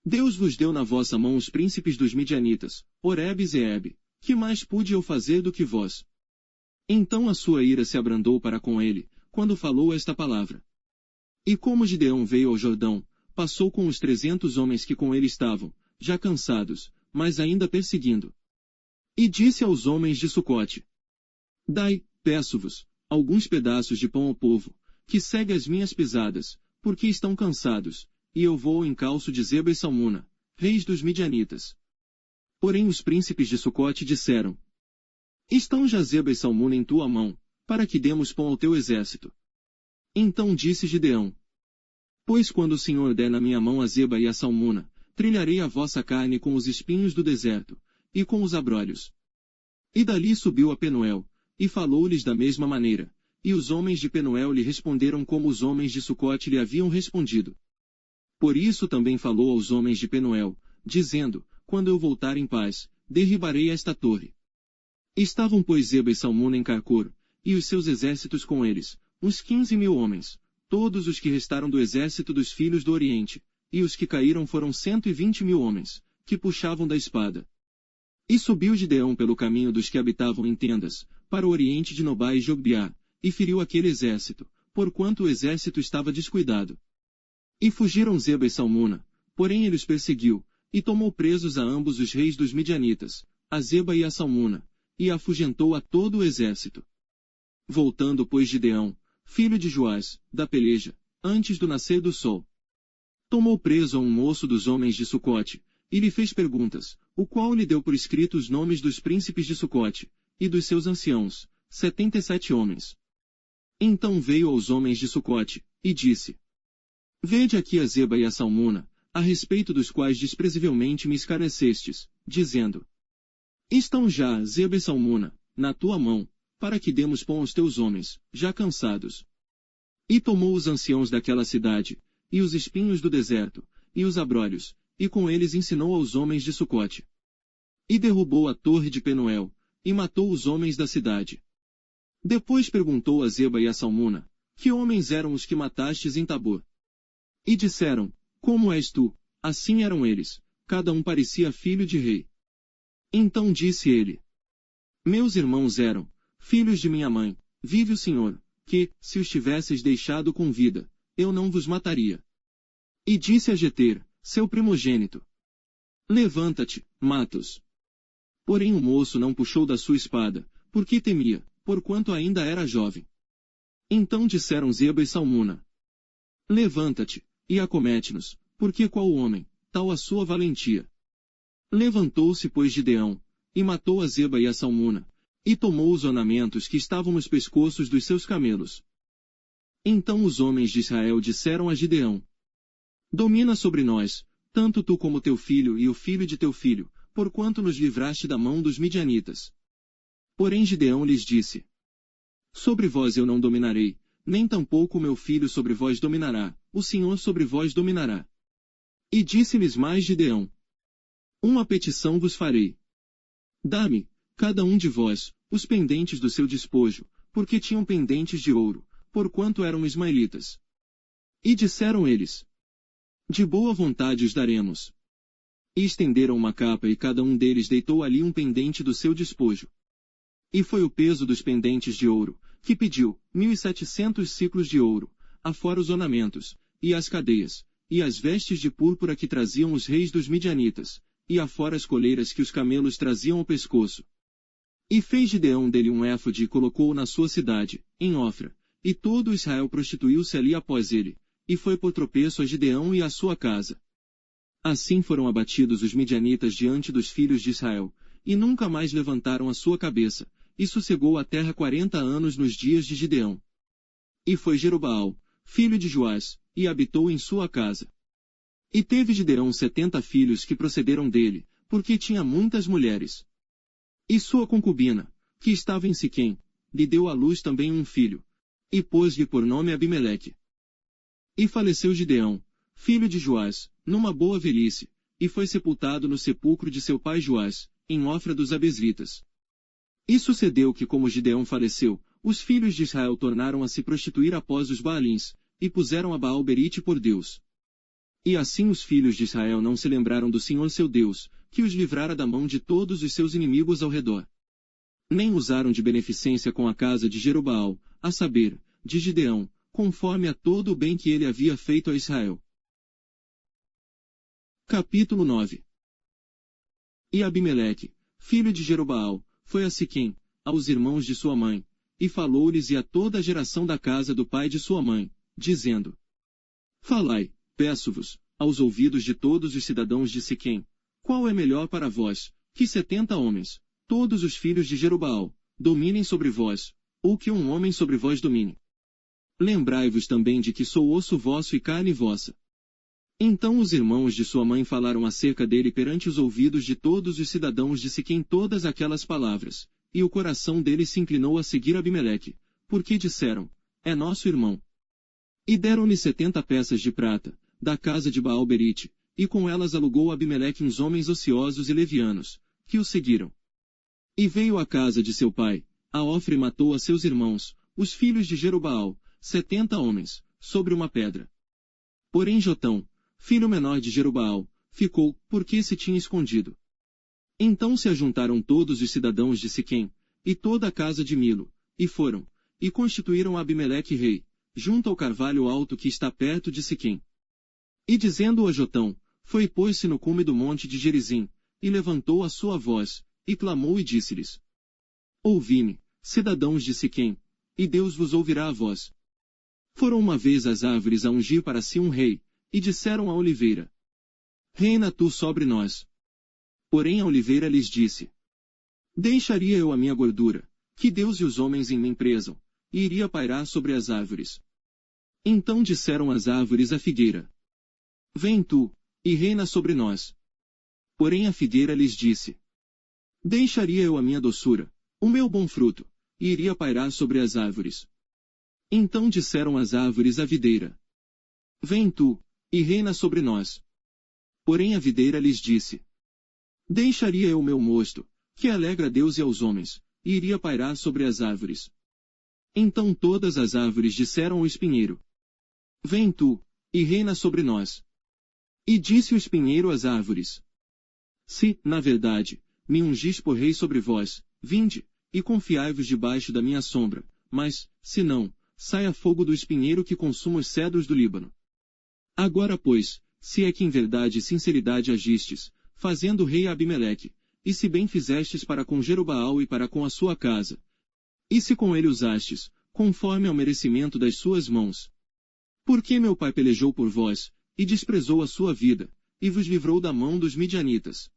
Deus vos deu na vossa mão os príncipes dos midianitas, Oreb e Zeeb, que mais pude eu fazer do que vós? Então a sua ira se abrandou para com ele, quando falou esta palavra. E como Gideão veio ao Jordão, passou com os 300 homens que com ele estavam, já cansados, mas ainda perseguindo. E disse aos homens de Sucote: Dai, peço-vos, alguns pedaços de pão ao povo, que segue as minhas pisadas, porque estão cansados, e eu vou ao encalço de Zeba e Salmuna, reis dos midianitas. Porém os príncipes de Sucote disseram: Estão já Zeba e Salmuna em tua mão, para que demos pão ao teu exército. Então disse Gideão: Pois quando o Senhor der na minha mão a Zeba e a Salmuna, trilharei a vossa carne com os espinhos do deserto, e com os abrolhos. E dali subiu a Penuel, e falou-lhes da mesma maneira, e os homens de Penuel lhe responderam como os homens de Sucote lhe haviam respondido. Por isso também falou aos homens de Penuel, dizendo: Quando eu voltar em paz, derribarei esta torre. Estavam pois Zeba e Salmuna em Carcor, e os seus exércitos com eles, uns 15.000 homens, todos os que restaram do exército dos filhos do Oriente, e os que caíram foram 120.000 homens, que puxavam da espada. E subiu Gideão pelo caminho dos que habitavam em tendas, para o oriente de Nobá e Jogbeá, e feriu aquele exército, porquanto o exército estava descuidado. E fugiram Zeba e Salmuna, porém ele os perseguiu, e tomou presos a ambos os reis dos midianitas, a Zeba e a Salmuna, e afugentou a todo o exército. Voltando pois Gideão, filho de Joás, da peleja, antes do nascer do sol, tomou preso a um moço dos homens de Sucote, e lhe fez perguntas, o qual lhe deu por escrito os nomes dos príncipes de Sucote, e dos seus anciãos, 77 homens. Então veio aos homens de Sucote, e disse: Vede aqui a Zeba e a Salmuna, a respeito dos quais desprezivelmente me escarnecestes, dizendo: Estão já Zeba e Salmuna, na tua mão, para que demos pão aos teus homens, já cansados. E tomou os anciãos daquela cidade, e os espinhos do deserto, e os abrolhos, e com eles ensinou aos homens de Sucote. E derrubou a torre de Penuel, e matou os homens da cidade. Depois perguntou a Zeba e a Salmuna: Que homens eram os que matastes em Tabor? E disseram: Como és tu? Assim eram eles, cada um parecia filho de rei. Então disse ele: Meus irmãos eram filhos de minha mãe, vive o Senhor, que, se os tivesseis deixado com vida, eu não vos mataria. E disse a Jeter, seu primogênito: Levanta-te, mata-os. Porém o moço não puxou da sua espada, porque temia, porquanto ainda era jovem. Então disseram Zeba e Salmuna: Levanta-te, e acomete-nos, porque qual homem, tal a sua valentia. Levantou-se pois Gideão, e matou a Zeba e a Salmuna, e tomou os ornamentos que estavam nos pescoços dos seus camelos. Então os homens de Israel disseram a Gideão: Domina sobre nós, tanto tu como teu filho e o filho de teu filho, porquanto nos livraste da mão dos midianitas. Porém Gideão lhes disse: Sobre vós eu não dominarei, nem tampouco o meu filho sobre vós dominará, o Senhor sobre vós dominará. E disse-lhes mais Gideão: Uma petição vos farei. Dá-me, cada um de vós, os pendentes do seu despojo, porque tinham pendentes de ouro, porquanto eram ismaelitas. E disseram eles: De boa vontade os daremos. E estenderam uma capa e cada um deles deitou ali um pendente do seu despojo. E foi o peso dos pendentes de ouro, que pediu, 1.700 siclos de ouro, afora os ornamentos, e as cadeias, e as vestes de púrpura que traziam os reis dos midianitas, e afora as coleiras que os camelos traziam ao pescoço. E fez Gideão dele um éfode e colocou-o na sua cidade, em Ofra, e todo Israel prostituiu-se ali após ele, e foi por tropeço a Gideão e à sua casa. Assim foram abatidos os midianitas diante dos filhos de Israel, e nunca mais levantaram a sua cabeça, e sossegou a terra 40 anos nos dias de Gideão. E foi Jerobaal, filho de Joás, e habitou em sua casa. E teve Gideão 70 filhos que procederam dele, porque tinha muitas mulheres. E sua concubina, que estava em Siquém, lhe deu à luz também um filho, e pôs-lhe por nome Abimeleque. E faleceu Gideão, filho de Joás, numa boa velhice, e foi sepultado no sepulcro de seu pai Joás, em Ofra dos Abesritas. E sucedeu que, como Gideão faleceu, os filhos de Israel tornaram a se prostituir após os Baalins, e puseram a Baal-Berite por Deus. E assim os filhos de Israel não se lembraram do Senhor seu Deus, que os livrara da mão de todos os seus inimigos ao redor. Nem usaram de beneficência com a casa de Jerobaal, a saber, de Gideão, conforme a todo o bem que ele havia feito a Israel. Capítulo 9. E Abimeleque, filho de Jerobaal, foi a Siquém, aos irmãos de sua mãe, e falou-lhes e a toda a geração da casa do pai de sua mãe, dizendo: Falai, peço-vos, aos ouvidos de todos os cidadãos de Siquém, qual é melhor para vós, que 70 homens, todos os filhos de Jerobaal, dominem sobre vós, ou que um homem sobre vós domine? Lembrai-vos também de que sou osso vosso e carne vossa. Então os irmãos de sua mãe falaram acerca dele perante os ouvidos de todos os cidadãos de Siquém todas aquelas palavras, e o coração deles se inclinou a seguir Abimeleque, porque disseram: É nosso irmão. E deram-lhe 70 peças de prata, da casa de Baal-Berite, e com elas alugou Abimeleque uns homens ociosos e levianos, que o seguiram. E veio à casa de seu pai, a Ofra e matou a seus irmãos, os filhos de Jerobaal, 70 homens, sobre uma pedra. Porém Jotão, filho menor de Jerobaal, ficou, porque se tinha escondido. Então se ajuntaram todos os cidadãos de Siquém, e toda a casa de Milo, e foram, e constituíram Abimeleque rei, junto ao carvalho alto que está perto de Siquém. E dizendo a Jotão, foi e pôs-se no cume do monte de Gerizim, e levantou a sua voz, e clamou e disse-lhes: Ouvi-me, cidadãos de Siquém, e Deus vos ouvirá a voz. Foram uma vez as árvores a ungir para si um rei, e disseram à oliveira: Reina tu sobre nós. Porém a oliveira lhes disse: Deixaria eu a minha gordura, que Deus e os homens em mim presam, e iria pairar sobre as árvores. Então disseram as árvores à figueira: Vem tu, e reina sobre nós. Porém a figueira lhes disse: Deixaria eu a minha doçura, o meu bom fruto, e iria pairar sobre as árvores. Então disseram as árvores à videira: Vem tu, e reina sobre nós. Porém a videira lhes disse: Deixaria eu o meu mosto, que alegra a Deus e aos homens, e iria pairar sobre as árvores. Então todas as árvores disseram ao espinheiro: Vem tu, e reina sobre nós. E disse o espinheiro às árvores: Se, na verdade, me ungis por rei sobre vós, vinde, e confiai-vos debaixo da minha sombra, mas, se não, saia fogo do espinheiro que consuma os cedros do Líbano. Agora pois, se é que em verdade e sinceridade agistes, fazendo rei Abimeleque, e se bem fizestes para com Jerobaal e para com a sua casa, e se com ele usastes, conforme ao merecimento das suas mãos. Porque meu pai pelejou por vós, e desprezou a sua vida, e vos livrou da mão dos midianitas.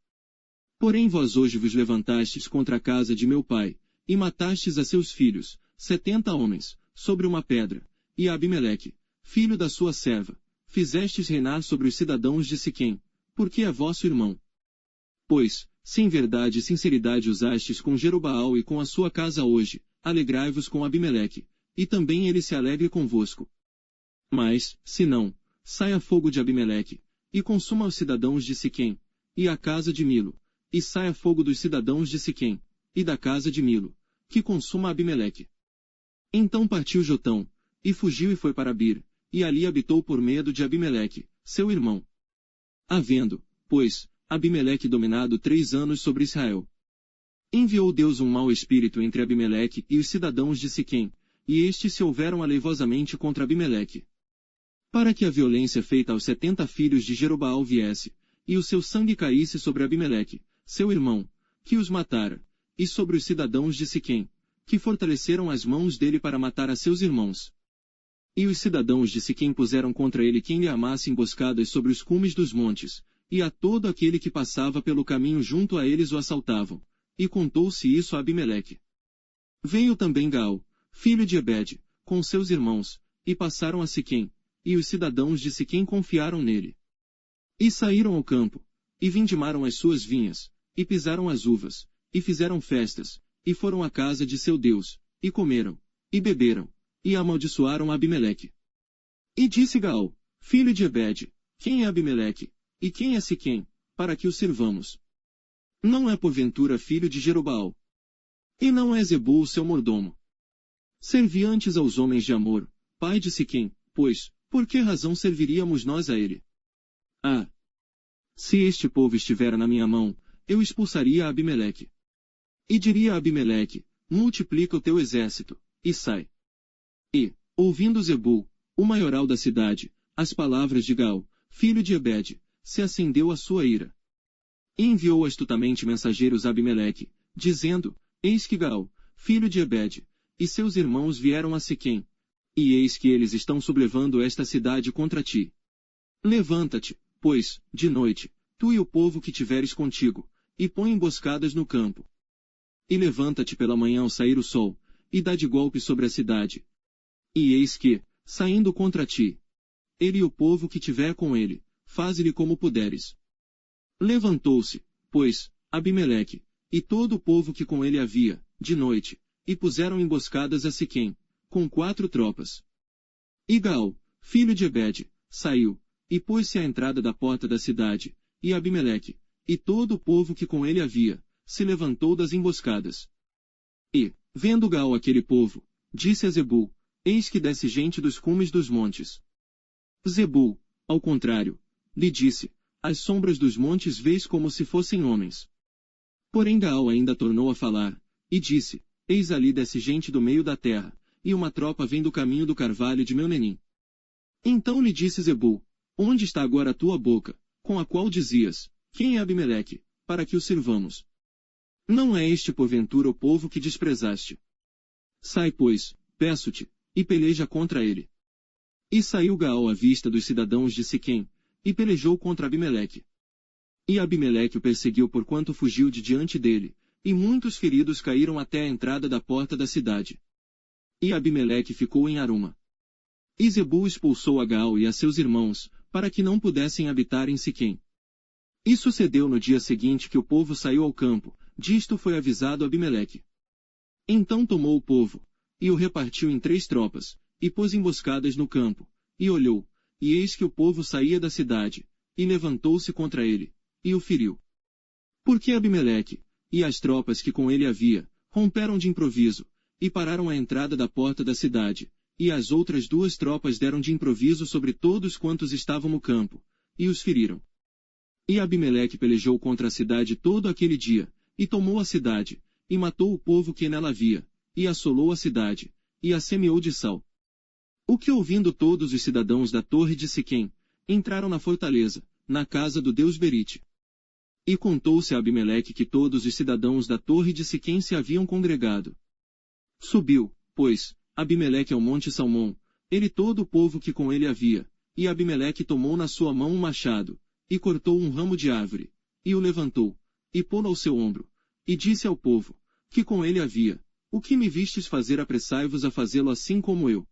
Porém vós hoje vos levantastes contra a casa de meu pai, e matastes a seus filhos, 70 homens, sobre uma pedra, e a Abimeleque, filho da sua serva, fizestes reinar sobre os cidadãos de Siquém, porque é vosso irmão. Pois, se em verdade e sinceridade usastes com Jerobaal e com a sua casa hoje, alegrai-vos com Abimeleque, e também ele se alegre convosco. Mas, se não, saia fogo de Abimeleque, e consuma os cidadãos de Siquém, e a casa de Milo, e saia fogo dos cidadãos de Siquém, e da casa de Milo, que consuma Abimeleque. Então partiu Jotão, e fugiu e foi para Bir, e ali habitou por medo de Abimeleque, seu irmão. Havendo, pois, Abimeleque dominado 3 anos sobre Israel. Enviou Deus um mau espírito entre Abimeleque e os cidadãos de Siquém, e estes se houveram aleivosamente contra Abimeleque. Para que a violência feita aos 70 filhos de Jerobaal viesse, e o seu sangue caísse sobre Abimeleque, seu irmão, que os matara, e sobre os cidadãos de Siquém, que fortaleceram as mãos dele para matar a seus irmãos. E os cidadãos de Siquém puseram contra ele quem lhe amasse emboscadas sobre os cumes dos montes, e a todo aquele que passava pelo caminho junto a eles o assaltavam. E contou-se isso a Abimeleque. Veio também Gaal, filho de Ebede, com seus irmãos, e passaram a Siquém, e os cidadãos de Siquém confiaram nele. E saíram ao campo, e vindimaram as suas vinhas, e pisaram as uvas, e fizeram festas, e foram à casa de seu Deus, e comeram, e beberam, e amaldiçoaram Abimeleque. E disse Gaal, filho de Ebede, quem é Abimeleque, e quem é Siquém, para que o sirvamos? Não é porventura filho de Jerubaal? E não é Zebul seu mordomo? Servi antes aos homens de Amor, pai de Siquém, pois, por que razão serviríamos nós a ele? Ah! Se este povo estivera na minha mão, eu expulsaria a Abimeleque. E diria a Abimeleque, multiplica o teu exército, e sai. E, ouvindo Zebul, o maioral da cidade, as palavras de Gaal, filho de Ebede, se acendeu a sua ira. E enviou astutamente mensageiros a Abimeleque, dizendo, eis que Gaal, filho de Ebede, e seus irmãos vieram a Siquém, e eis que eles estão sublevando esta cidade contra ti. Levanta-te, pois, de noite, tu e o povo que tiveres contigo, e põe emboscadas no campo. E levanta-te pela manhã ao sair o sol, e dá de golpe sobre a cidade. E eis que, saindo contra ti, ele e o povo que tiver com ele, faze-lhe como puderes. Levantou-se, pois, Abimeleque, e todo o povo que com ele havia, de noite, e puseram emboscadas a Siquém, com 4 tropas. E Gaal, filho de Ebede, saiu, e pôs-se à entrada da porta da cidade, e Abimeleque, e todo o povo que com ele havia, se levantou das emboscadas. E, vendo Gaal aquele povo, disse a Zebul, eis que desce gente dos cumes dos montes. Zebul, ao contrário, lhe disse, as sombras dos montes vês como se fossem homens. Porém Gaal ainda tornou a falar, e disse, eis ali desce gente do meio da terra, e uma tropa vem do caminho do carvalho de Meunenim. Então lhe disse Zebul, onde está agora a tua boca, com a qual dizias, quem é Abimeleque, para que o sirvamos? Não é este porventura o povo que desprezaste? Sai pois, peço-te, e peleja contra ele. E saiu Gaal à vista dos cidadãos de Siquém, e pelejou contra Abimeleque. E Abimeleque o perseguiu porquanto fugiu de diante dele, e muitos feridos caíram até a entrada da porta da cidade. E Abimeleque ficou em Aruma. E Zebul expulsou a Gaal e a seus irmãos, para que não pudessem habitar em Siquém. E sucedeu no dia seguinte que o povo saiu ao campo, disto foi avisado Abimeleque. Então tomou o povo, e o repartiu em 3 tropas, e pôs emboscadas no campo, e olhou, e eis que o povo saía da cidade, e levantou-se contra ele, e o feriu. Porque Abimeleque, e as tropas que com ele havia, romperam de improviso, e pararam à entrada da porta da cidade, e as outras 2 tropas deram de improviso sobre todos quantos estavam no campo, e os feriram. E Abimeleque pelejou contra a cidade todo aquele dia, e tomou a cidade, e matou o povo que nela havia, e assolou a cidade, e a semeou de sal. O que ouvindo todos os cidadãos da torre de Siquém, entraram na fortaleza, na casa do deus Berite. E contou-se a Abimeleque que todos os cidadãos da torre de Siquém se haviam congregado. Subiu, pois, Abimeleque ao monte Salmão, ele todo o povo que com ele havia, e Abimeleque tomou na sua mão um machado, e cortou um ramo de árvore, e o levantou, e pô-lo ao seu ombro, e disse ao povo, que com ele havia, o que me vistes fazer apressai-vos a fazê-lo assim como eu.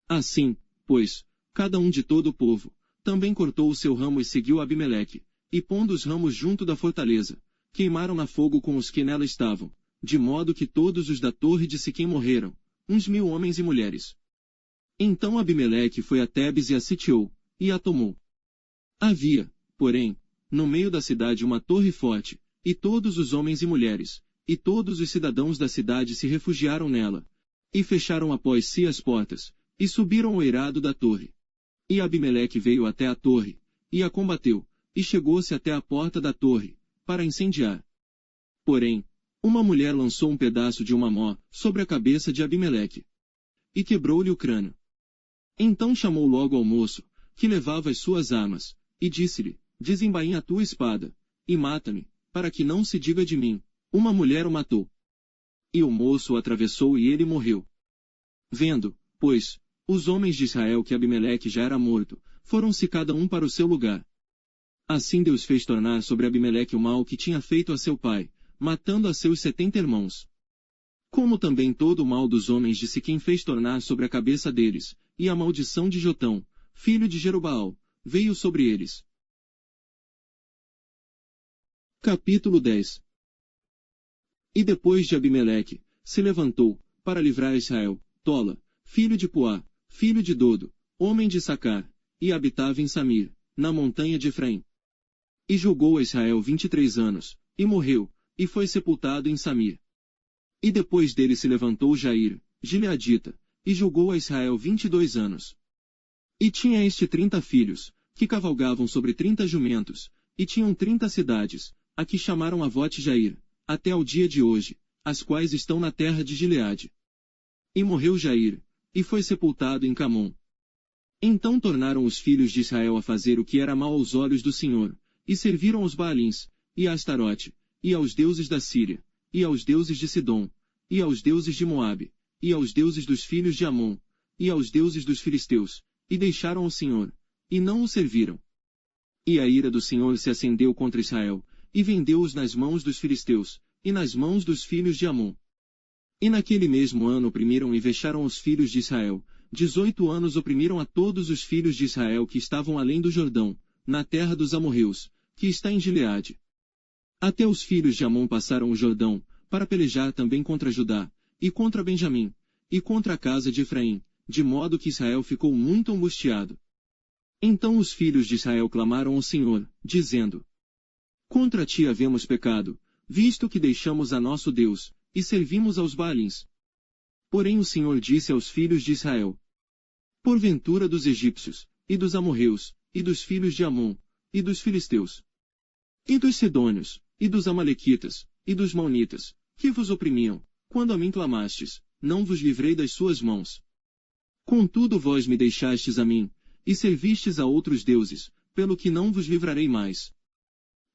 Assim, pois, cada um de todo o povo, também cortou o seu ramo e seguiu Abimeleque, e pondo os ramos junto da fortaleza, queimaram na fogo com os que nela estavam, de modo que todos os da torre de Siquém morreram, uns 1000 homens e mulheres. Então Abimeleque foi a Tebes e a sitiou, e a tomou. Havia, porém, no meio da cidade uma torre forte, e todos os homens e mulheres, e todos os cidadãos da cidade se refugiaram nela, e fecharam após si as portas, e subiram ao eirado da torre. E Abimeleque veio até a torre, e a combateu, e chegou-se até a porta da torre, para incendiar. Porém, uma mulher lançou um pedaço de uma mó sobre a cabeça de Abimeleque, e quebrou-lhe o crânio. Então chamou logo ao moço, que levava as suas armas, e disse-lhe, desembainha a tua espada, e mata-me, para que não se diga de mim, uma mulher o matou. E o moço o atravessou e ele morreu. Vendo, pois, os homens de Israel que Abimeleque já era morto, foram-se cada um para o seu lugar. Assim Deus fez tornar sobre Abimeleque o mal que tinha feito a seu pai, matando a seus 70 irmãos. Como também todo o mal dos homens de Siquém fez tornar sobre a cabeça deles, e a maldição de Jotão, filho de Jerobaal, veio sobre eles. Capítulo 10. E depois de Abimeleque, se levantou, para livrar Israel, Tola, filho de Puá, filho de Dodo, homem de Sacar, e habitava em Samir, na montanha de Efraim. E julgou a Israel 23 anos, e morreu, e foi sepultado em Samir. E depois dele se levantou Jair, gileadita, e julgou a Israel 22 anos. E tinha este 30 filhos, que cavalgavam sobre 30 jumentos, e tinham 30 cidades, a que chamaram Avote Jair, até ao dia de hoje, as quais estão na terra de Gileade. E morreu Jair, e foi sepultado em Camon. Então tornaram os filhos de Israel a fazer o que era mal aos olhos do Senhor, e serviram aos Baalins, e a Astarote, e aos deuses da Síria, e aos deuses de Sidom, e aos deuses de Moabe, e aos deuses dos filhos de Amon, e aos deuses dos filisteus, e deixaram o Senhor, e não o serviram. E a ira do Senhor se acendeu contra Israel, e vendeu-os nas mãos dos filisteus, e nas mãos dos filhos de Amon. E naquele mesmo ano oprimiram e vexaram os filhos de Israel, 18 anos oprimiram a todos os filhos de Israel que estavam além do Jordão, na terra dos amorreus, que está em Gileade. Até os filhos de Amon passaram o Jordão, para pelejar também contra Judá, e contra Benjamim, e contra a casa de Efraim, de modo que Israel ficou muito angustiado. Então os filhos de Israel clamaram ao Senhor, dizendo: Contra ti havemos pecado, visto que deixamos a nosso Deus, e servimos aos Baalins. Porém o Senhor disse aos filhos de Israel: Porventura dos egípcios, e dos amorreus, e dos filhos de Amon, e dos filisteus, e dos sidônios, e dos amalequitas, e dos maonitas, que vos oprimiam, quando a mim clamastes, não vos livrei das suas mãos. Contudo vós me deixastes a mim, e servistes a outros deuses, pelo que não vos livrarei mais.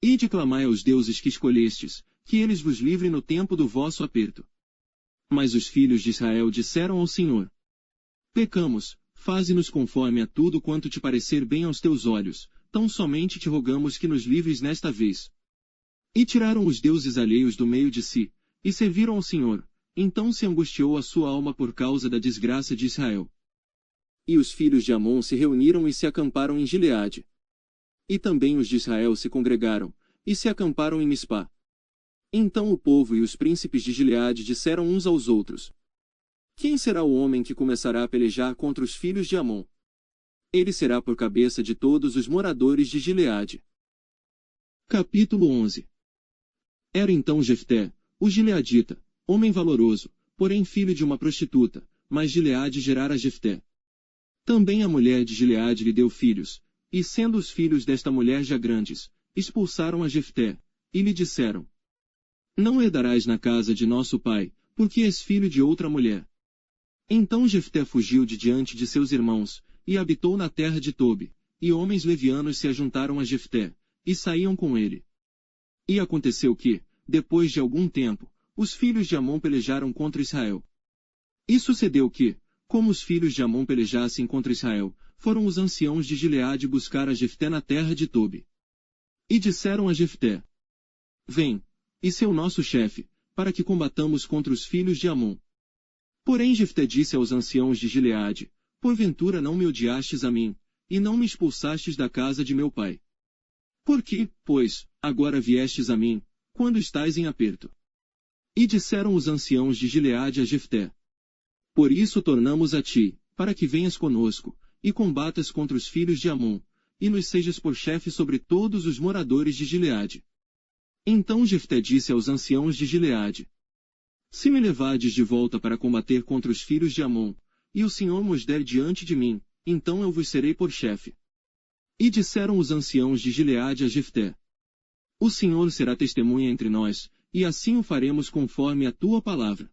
Ide clamai aos deuses que escolhestes, que eles vos livrem no tempo do vosso aperto. Mas os filhos de Israel disseram ao Senhor: Pecamos, faze-nos conforme a tudo quanto te parecer bem aos teus olhos, tão somente te rogamos que nos livres nesta vez. E tiraram os deuses alheios do meio de si, e serviram ao Senhor, então se angustiou a sua alma por causa da desgraça de Israel. E os filhos de Amon se reuniram e se acamparam em Gileade. E também os de Israel se congregaram, e se acamparam em Mispá. Então o povo e os príncipes de Gileade disseram uns aos outros: Quem será o homem que começará a pelejar contra os filhos de Amon? Ele será por cabeça de todos os moradores de Gileade. Capítulo 11. Era então Jefté, o gileadita, homem valoroso, porém filho de uma prostituta, mas Gileade gerara Jefté. Também a mulher de Gileade lhe deu filhos, e sendo os filhos desta mulher já grandes, expulsaram a Jefté, e lhe disseram: Não herdarás na casa de nosso pai, porque és filho de outra mulher. Então Jefté fugiu de diante de seus irmãos, e habitou na terra de Tobi, e homens levianos se ajuntaram a Jefté, e saíam com ele. E aconteceu que, depois de algum tempo, os filhos de Amon pelejaram contra Israel. E sucedeu que, como os filhos de Amon pelejassem contra Israel, foram os anciãos de Gileade buscar a Jefté na terra de Tobi. E disseram a Jefté: Vem, e sê o nosso chefe, para que combatamos contra os filhos de Amon. Porém Jefté disse aos anciãos de Gileade: Porventura não me odiastes a mim, e não me expulsastes da casa de meu pai? Por que, pois, agora viestes a mim, quando estais em aperto? E disseram os anciãos de Gileade a Jefté: Por isso tornamos a ti, para que venhas conosco, e combatas contra os filhos de Amon, e nos sejas por chefe sobre todos os moradores de Gileade. Então Jefté disse aos anciãos de Gileade: Se me levardes de volta para combater contra os filhos de Amon, e o Senhor mos der diante de mim, então eu vos serei por chefe. E disseram os anciãos de Gileade a Jefté: O Senhor será testemunha entre nós, e assim o faremos conforme a tua palavra.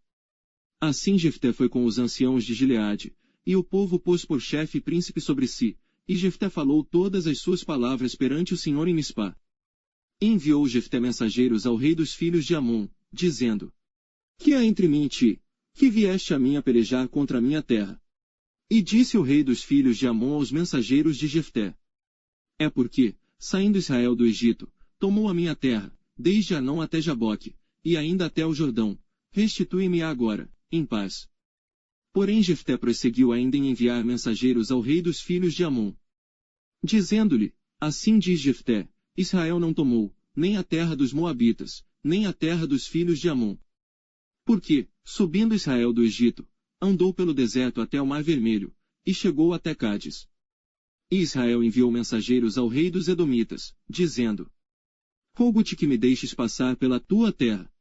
Assim Jefté foi com os anciãos de Gileade, e o povo pôs por chefe e príncipe sobre si, e Jefté falou todas as suas palavras perante o Senhor em Mispá. E enviou Jefté mensageiros ao rei dos filhos de Amon, dizendo: Que há entre mim e ti, que vieste a mim a pelejar contra a minha terra? E disse o rei dos filhos de Amon aos mensageiros de Jefté: É porque, saindo Israel do Egito, tomou a minha terra, desde Arnão até Jaboque, e ainda até o Jordão. Restitui-me-a agora, em paz. Porém Jefté prosseguiu ainda em enviar mensageiros ao rei dos filhos de Amon, dizendo-lhe: Assim diz Jefté, Israel não tomou, nem a terra dos Moabitas, nem a terra dos filhos de Amon. Porque, subindo Israel do Egito, andou pelo deserto até o Mar Vermelho, e chegou até Cádiz. E Israel enviou mensageiros ao rei dos Edomitas, dizendo: Rogo-te que me deixes passar pela tua terra.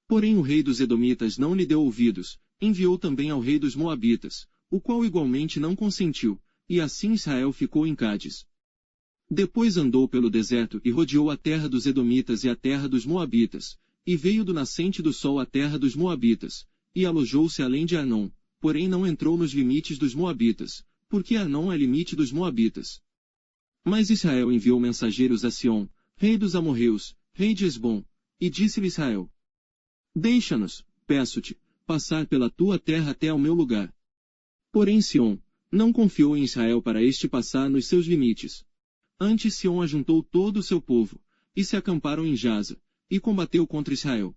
Porém o rei dos Edomitas não lhe deu ouvidos, enviou também ao rei dos Moabitas, o qual igualmente não consentiu, e assim Israel ficou em Cádiz. Depois andou pelo deserto e rodeou a terra dos Edomitas e a terra dos Moabitas, e veio do nascente do sol à terra dos Moabitas, e alojou-se além de Arnon, porém não entrou nos limites dos Moabitas, porque Arnon é limite dos Moabitas. Mas Israel enviou mensageiros a Sion, rei dos amorreus, rei de Hesbom, e disse-lhe Israel: Deixa-nos, peço-te, passar pela tua terra até ao meu lugar. Porém Sion não confiou em Israel para este passar nos seus limites. Antes Sion ajuntou todo o seu povo, e se acamparam em Jaza, e combateu contra Israel.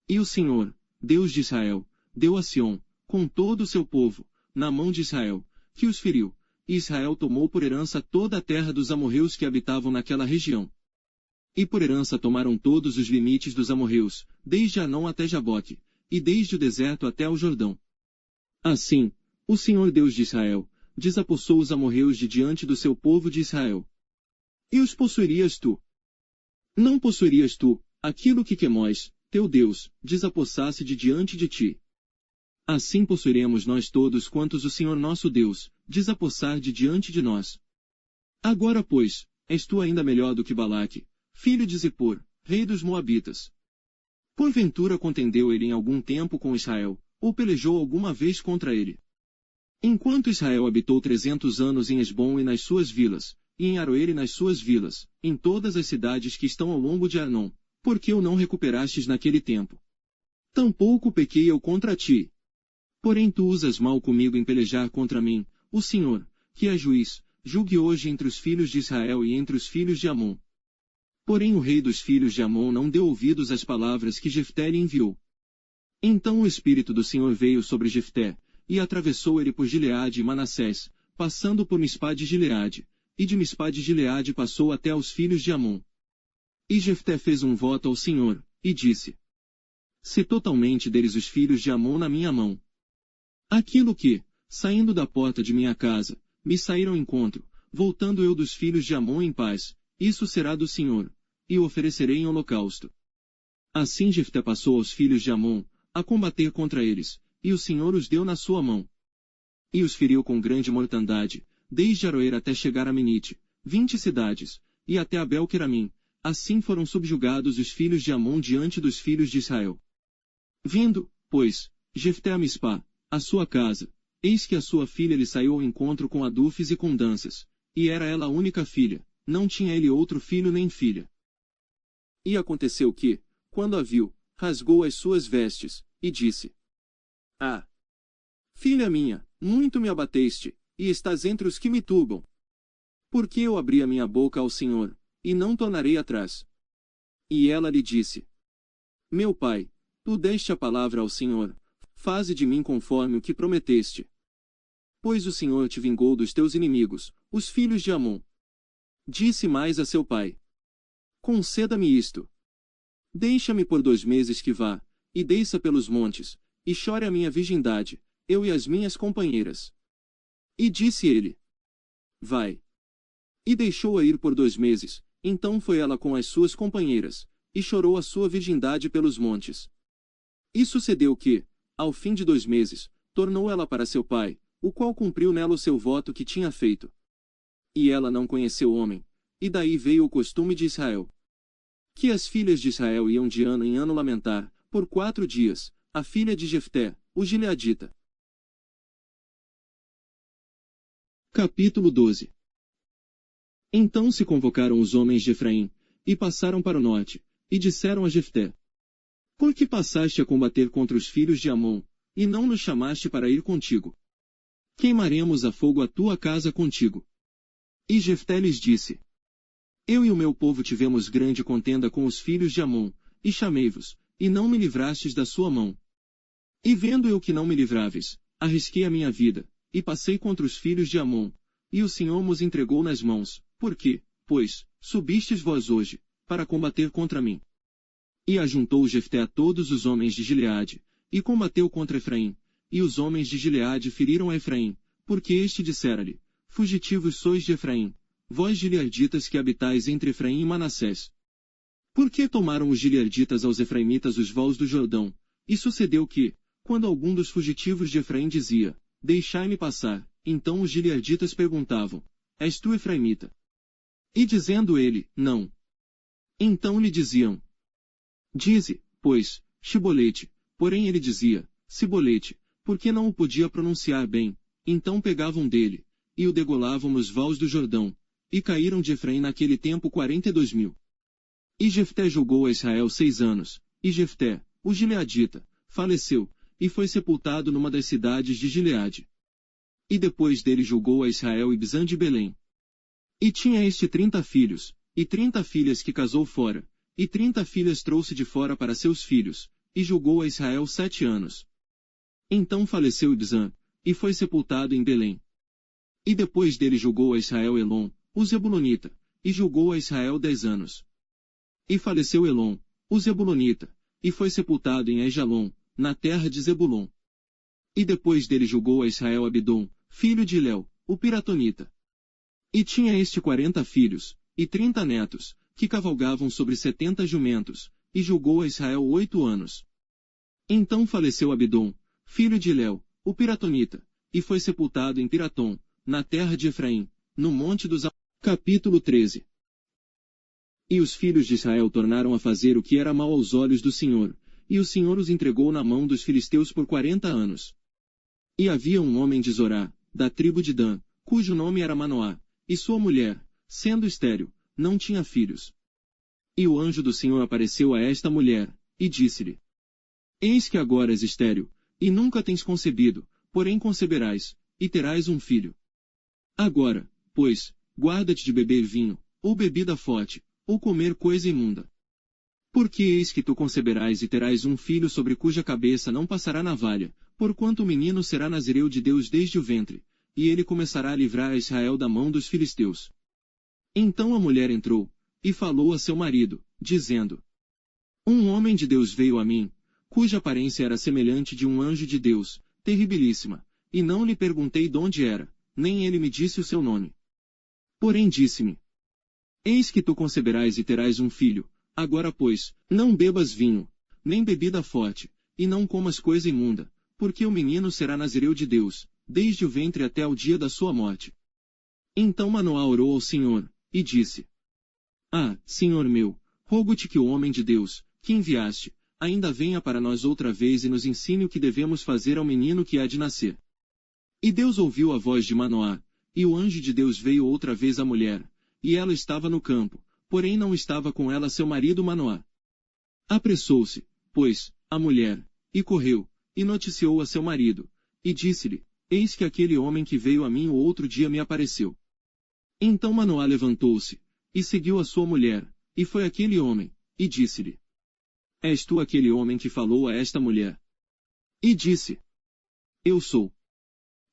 E o Senhor, Deus de Israel, deu a Sion, com todo o seu povo, na mão de Israel, que os feriu, e Israel tomou por herança toda a terra dos amorreus que habitavam naquela região. E por herança tomaram todos os limites dos amorreus, desde Arnão até Jaboque, e desde o deserto até o Jordão. Assim, o Senhor Deus de Israel, desapossou os amorreus de diante do seu povo de Israel. E os possuirias tu? Não possuirias tu, aquilo que Quemós, teu Deus, desapossasse de diante de ti. Assim possuiremos nós todos quantos o Senhor nosso Deus, desapossar de diante de nós. Agora pois, és tu ainda melhor do que Balaque, filho de Zippor, rei dos Moabitas. Porventura contendeu ele em algum tempo com Israel, ou pelejou alguma vez contra ele? Enquanto Israel habitou 300 anos em Hesbom e nas suas vilas, e em Aroer e nas suas vilas, em todas as cidades que estão ao longo de Arnon, por que o não recuperastes naquele tempo? Tampouco pequei eu contra ti. Porém tu usas mal comigo em pelejar contra mim, o Senhor, que é juiz, julgue hoje entre os filhos de Israel e entre os filhos de Amon. Porém o rei dos filhos de Amon não deu ouvidos às palavras que Jefté lhe enviou. Então o Espírito do Senhor veio sobre Jefté, e atravessou ele por Gileade e Manassés, passando por Mispá de Gileade, e de Mispá de Gileade passou até aos filhos de Amon. E Jefté fez um voto ao Senhor, e disse: Se totalmente deres os filhos de Amon na minha mão. Aquilo que, saindo da porta de minha casa, me saíram ao encontro, voltando eu dos filhos de Amon em paz, isso será do Senhor, e o oferecerei em holocausto. Assim Jefté passou aos filhos de Amon, a combater contra eles, e o Senhor os deu na sua mão. E os feriu com grande mortandade, desde Aroer até chegar a Menite, 20 cidades, e até Abel-Queramim. Assim foram subjugados os filhos de Amon diante dos filhos de Israel. Vindo, pois, Jefté a Mispá, a sua casa, eis que a sua filha lhe saiu ao encontro com adufes e com danças, e era ela a única filha, não tinha ele outro filho nem filha. E aconteceu que, quando a viu, rasgou as suas vestes, e disse: Ah! Filha minha, muito me abateste, e estás entre os que me turbam. Porque eu abri a minha boca ao Senhor, e não tornarei atrás. E ela lhe disse: Meu pai, tu deste a palavra ao Senhor, faze de mim conforme o que prometeste. Pois o Senhor te vingou dos teus inimigos, os filhos de Amon. Disse mais a seu pai: Conceda-me isto. Deixa-me por 2 meses que vá, e desça pelos montes, e chore a minha virgindade, eu e as minhas companheiras. E disse ele: Vai. E deixou-a ir por 2 meses, então foi ela com as suas companheiras, e chorou a sua virgindade pelos montes. E sucedeu que, ao fim de 2 meses, tornou ela para seu pai, o qual cumpriu nela o seu voto que tinha feito. E ela não conheceu homem, e daí veio o costume de Israel. Que as filhas de Israel iam de ano em ano lamentar, por 4 dias, a filha de Jefté, o gileadita. Capítulo 12. Então se convocaram os homens de Efraim, e passaram para o norte, e disseram a Jefté: Por que passaste a combater contra os filhos de Amon, e não nos chamaste para ir contigo? Queimaremos a fogo a tua casa contigo. E Jefté lhes disse: Eu e o meu povo tivemos grande contenda com os filhos de Amon, e chamei-vos, e não me livrastes da sua mão. E vendo eu que não me livráveis, arrisquei a minha vida, e passei contra os filhos de Amon, e o Senhor nos entregou nas mãos, porque, pois, subistes vós hoje, para combater contra mim. E ajuntou Jefté a todos os homens de Gileade, e combateu contra Efraim, e os homens de Gileade feriram a Efraim, porque este dissera-lhe, fugitivos sois de Efraim, vós gileaditas que habitais entre Efraim e Manassés. Por que tomaram os gileaditas aos efraimitas os vales do Jordão? E sucedeu que, quando algum dos fugitivos de Efraim dizia, deixai-me passar, então os gileaditas perguntavam, és tu efraimita? E dizendo ele, não. Então lhe diziam, dize, pois, Shibolete, porém ele dizia, Sibolete, porque não o podia pronunciar bem, então pegavam dele, e o degolavam nos vales do Jordão, e caíram de Efraim naquele tempo 42.000. E Jefté julgou a Israel 6 anos, e Jefté, o gileadita, faleceu, e foi sepultado numa das cidades de Gileade. E depois dele julgou a Israel Ibzan de Belém. E tinha este 30 filhos, e 30 filhas que casou fora, e 30 filhas trouxe de fora para seus filhos, e julgou a Israel 7 anos. Então faleceu Ibzan, e foi sepultado em Belém. E depois dele julgou a Israel Elon, o Zebulonita, e julgou a Israel 10 anos. E faleceu Elon, o Zebulonita, e foi sepultado em Aijalon, na terra de Zebulon. E depois dele julgou a Israel Abidom, filho de Iléu, o Piratonita. E tinha este 40 filhos, e 30 netos, que cavalgavam sobre 70 jumentos, e julgou a Israel 8 anos. Então faleceu Abidom, filho de Iléu, o Piratonita, e foi sepultado em Piratom, na terra de Efraim, no monte dos Capítulo 13. E os filhos de Israel tornaram a fazer o que era mal aos olhos do Senhor, e o Senhor os entregou na mão dos filisteus por 40 anos. E havia um homem de Zorá, da tribo de Dan, cujo nome era Manoá, e sua mulher, sendo estéril, não tinha filhos. E o anjo do Senhor apareceu a esta mulher, e disse-lhe, eis que agora és estéril, e nunca tens concebido, porém conceberás, e terás um filho. Agora, pois, guarda-te de beber vinho, ou bebida forte, ou comer coisa imunda. Porque eis que tu conceberás e terás um filho sobre cuja cabeça não passará navalha, porquanto o menino será nazireu de Deus desde o ventre, e ele começará a livrar a Israel da mão dos filisteus. Então a mulher entrou, e falou a seu marido, dizendo, um homem de Deus veio a mim, cuja aparência era semelhante de um anjo de Deus, terribilíssima, e não lhe perguntei donde era, nem ele me disse o seu nome. Porém disse-me, eis que tu conceberás e terás um filho, agora pois, não bebas vinho, nem bebida forte, e não comas coisa imunda, porque o menino será nazireu de Deus, desde o ventre até ao dia da sua morte. Então Manoá orou ao Senhor, e disse, Senhor meu, rogo-te que o homem de Deus, que enviaste, ainda venha para nós outra vez e nos ensine o que devemos fazer ao menino que há de nascer. E Deus ouviu a voz de Manoá, e o anjo de Deus veio outra vez à mulher, e ela estava no campo, porém não estava com ela seu marido Manoá. Apressou-se, pois, a mulher, e correu, e noticiou a seu marido, e disse-lhe, eis que aquele homem que veio a mim o outro dia me apareceu. Então Manoá levantou-se, e seguiu a sua mulher, e foi aquele homem, e disse-lhe, és tu aquele homem que falou a esta mulher? E disse, eu sou.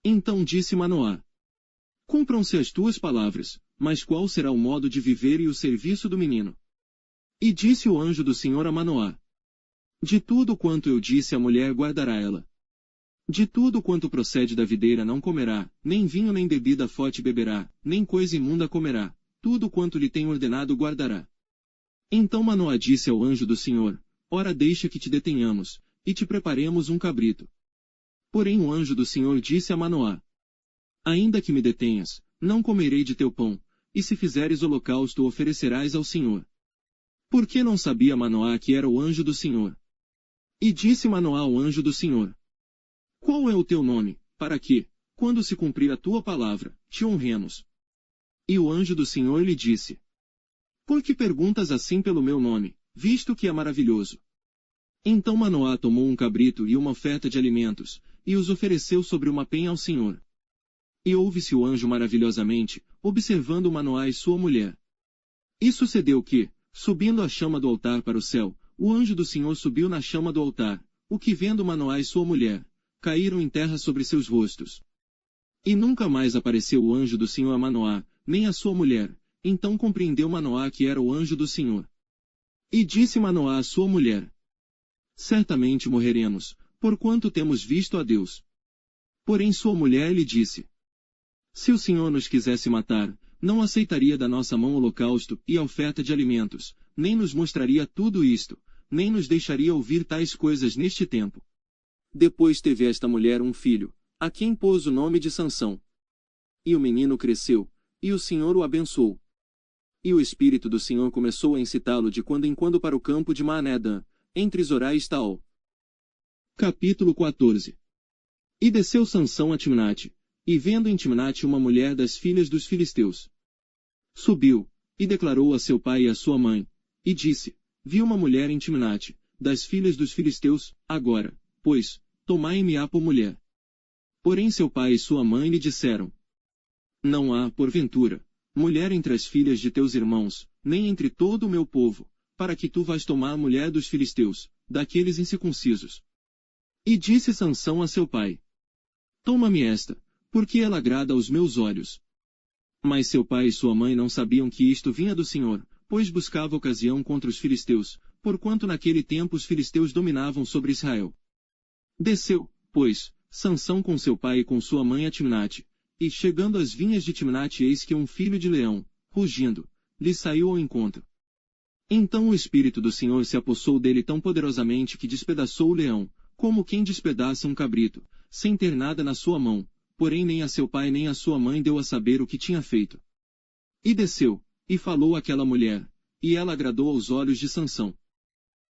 Então disse Manoá, cumpram-se as tuas palavras, mas qual será o modo de viver e o serviço do menino? E disse o anjo do Senhor a Manoá, de tudo quanto eu disse a mulher guardará ela. De tudo quanto procede da videira não comerá, nem vinho nem bebida forte beberá, nem coisa imunda comerá, tudo quanto lhe tem ordenado guardará. Então Manoá disse ao anjo do Senhor, ora deixa que te detenhamos, e te preparemos um cabrito. Porém o anjo do Senhor disse a Manoá, ainda que me detenhas, não comerei de teu pão, e se fizeres holocausto oferecerás ao Senhor. Porque não sabia Manoá que era o anjo do Senhor. E disse Manoá ao anjo do Senhor, qual é o teu nome, para que, quando se cumprir a tua palavra, te honremos? E o anjo do Senhor lhe disse, por que perguntas assim pelo meu nome, visto que é maravilhoso? Então Manoá tomou um cabrito e uma oferta de alimentos, e os ofereceu sobre uma penha ao Senhor. E ouve-se o anjo maravilhosamente, observando Manoá e sua mulher. E sucedeu que, subindo a chama do altar para o céu, o anjo do Senhor subiu na chama do altar, o que vendo Manoá e sua mulher, caíram em terra sobre seus rostos. E nunca mais apareceu o anjo do Senhor a Manoá, nem a sua mulher. Então compreendeu Manoá que era o anjo do Senhor. E disse Manoá à sua mulher: Certamente morreremos, porquanto temos visto a Deus. Porém sua mulher lhe disse: Se o Senhor nos quisesse matar, não aceitaria da nossa mão holocausto e a oferta de alimentos, nem nos mostraria tudo isto, nem nos deixaria ouvir tais coisas neste tempo. Depois teve esta mulher um filho, a quem pôs o nome de Sansão. E o menino cresceu, e o Senhor o abençoou. E o Espírito do Senhor começou a incitá-lo de quando em quando para o campo de Maanedã, entre Zorá e Estaol. Capítulo 14. E desceu Sansão a Timnate, e vendo em Timnate uma mulher das filhas dos filisteus. Subiu, e declarou a seu pai e a sua mãe, e disse: Vi uma mulher em Timnate, das filhas dos filisteus, agora, pois, tomai-me-a por mulher. Porém seu pai e sua mãe lhe disseram: Não há, porventura, mulher entre as filhas de teus irmãos, nem entre todo o meu povo, para que tu vás tomar a mulher dos filisteus, daqueles incircuncisos. E disse Sansão a seu pai: Toma-me esta, porque ela agrada aos meus olhos. Mas seu pai e sua mãe não sabiam que isto vinha do Senhor, pois buscava ocasião contra os filisteus, porquanto naquele tempo os filisteus dominavam sobre Israel. Desceu, pois, Sansão com seu pai e com sua mãe a Timnate, e chegando às vinhas de Timnate eis que um filho de leão, rugindo, lhe saiu ao encontro. Então o Espírito do Senhor se apossou dele tão poderosamente que despedaçou o leão, como quem despedaça um cabrito, sem ter nada na sua mão, porém nem a seu pai nem a sua mãe deu a saber o que tinha feito. E desceu, e falou àquela mulher, e ela agradou aos olhos de Sansão.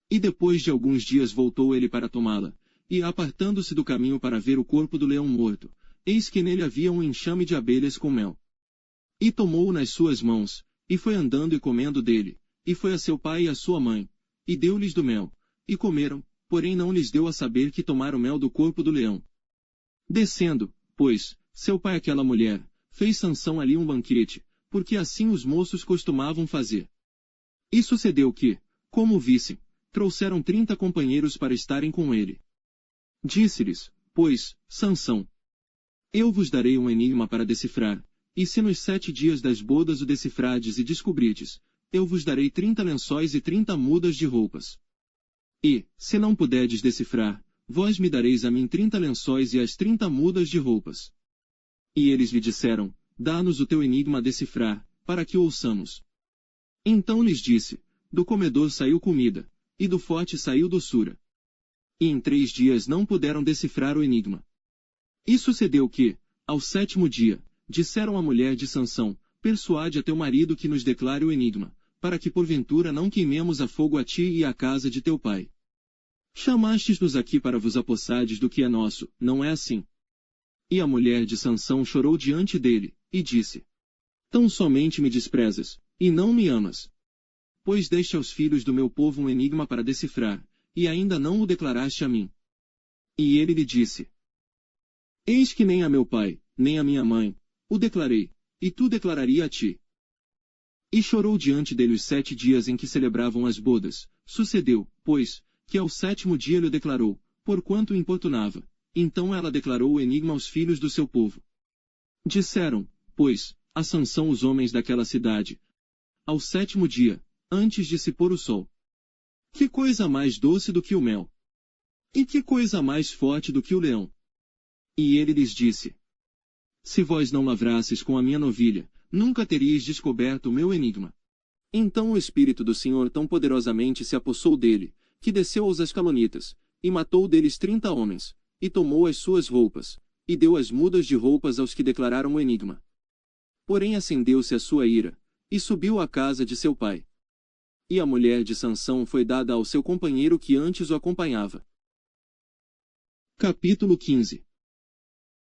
E depois de alguns dias voltou ele para tomá-la, e apartando-se do caminho para ver o corpo do leão morto, eis que nele havia um enxame de abelhas com mel. E tomou-o nas suas mãos, e foi andando e comendo dele, e foi a seu pai e a sua mãe, e deu-lhes do mel, e comeram, porém não lhes deu a saber que tomaram mel do corpo do leão. Descendo, pois, seu pai àquela mulher, fez Sansão ali um banquete, porque assim os moços costumavam fazer. E sucedeu que, como o vissem, trouxeram 30 companheiros para estarem com ele. Disse-lhes, pois, Sansão: Eu vos darei um enigma para decifrar, e se nos 7 dias das bodas o decifrardes e descobrirdes, eu vos darei 30 lençóis e 30 mudas de roupas. E, se não puderdes decifrar, vós me dareis a mim 30 lençóis e as 30 mudas de roupas. E eles lhe disseram: Dá-nos o teu enigma a decifrar, para que o ouçamos. Então lhes disse: Do comedor saiu comida, e do forte saiu doçura. E em 3 dias não puderam decifrar o enigma. E sucedeu que, ao 7º dia, disseram à mulher de Sansão: Persuade a teu marido que nos declare o enigma, para que porventura não queimemos a fogo a ti e à casa de teu pai. Chamastes-nos aqui para vos apossardes do que é nosso, não é assim? E a mulher de Sansão chorou diante dele, e disse: Tão somente me desprezas, e não me amas. Pois deste aos filhos do meu povo um enigma para decifrar, e ainda não o declaraste a mim. E ele lhe disse: Eis que nem a meu pai, nem a minha mãe, o declarei, e tu declararia a ti. E chorou diante dele os 7 dias em que celebravam as bodas. Sucedeu, pois, que ao 7º dia lhe declarou, porquanto o importunava. Então ela declarou o enigma aos filhos do seu povo. Disseram, pois, a Sansão os homens daquela cidade, ao 7º dia, antes de se pôr o sol: Que coisa mais doce do que o mel? E que coisa mais forte do que o leão? E ele lhes disse: Se vós não lavrasses com a minha novilha, nunca teríeis descoberto o meu enigma. Então o Espírito do Senhor tão poderosamente se apossou dele, que desceu aos Ascalonitas, e matou deles 30 homens, e tomou as suas roupas, e deu as mudas de roupas aos que declararam o enigma. Porém acendeu-se a sua ira, e subiu à casa de seu pai. E a mulher de Sansão foi dada ao seu companheiro que antes o acompanhava. Capítulo 15.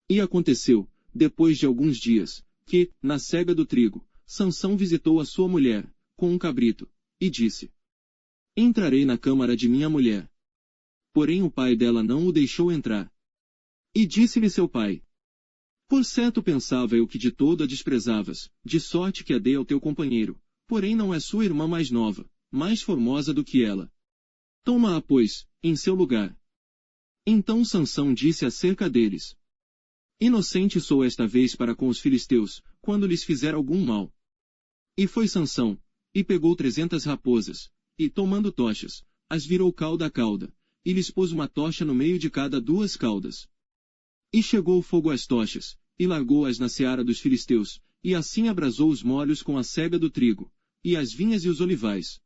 E aconteceu, depois de alguns dias, que, na cega do trigo, Sansão visitou a sua mulher, com um cabrito, e disse: Entrarei na câmara de minha mulher. Porém o pai dela não o deixou entrar. E disse-lhe seu pai: Por certo pensava eu que de todo a desprezavas, de sorte que a dei ao teu companheiro, porém não é sua irmã mais nova, mais formosa do que ela. Toma-a, pois, em seu lugar. Então Sansão disse acerca deles: Inocente sou esta vez para com os filisteus, quando lhes fizer algum mal. E foi Sansão, e pegou 300 raposas, e, tomando tochas, as virou cauda a cauda, e lhes pôs uma tocha no meio de cada 2 caudas. E chegou o fogo às tochas, e largou-as na seara dos filisteus, e assim abrasou os molhos com a sega do trigo, e as vinhas e os olivais.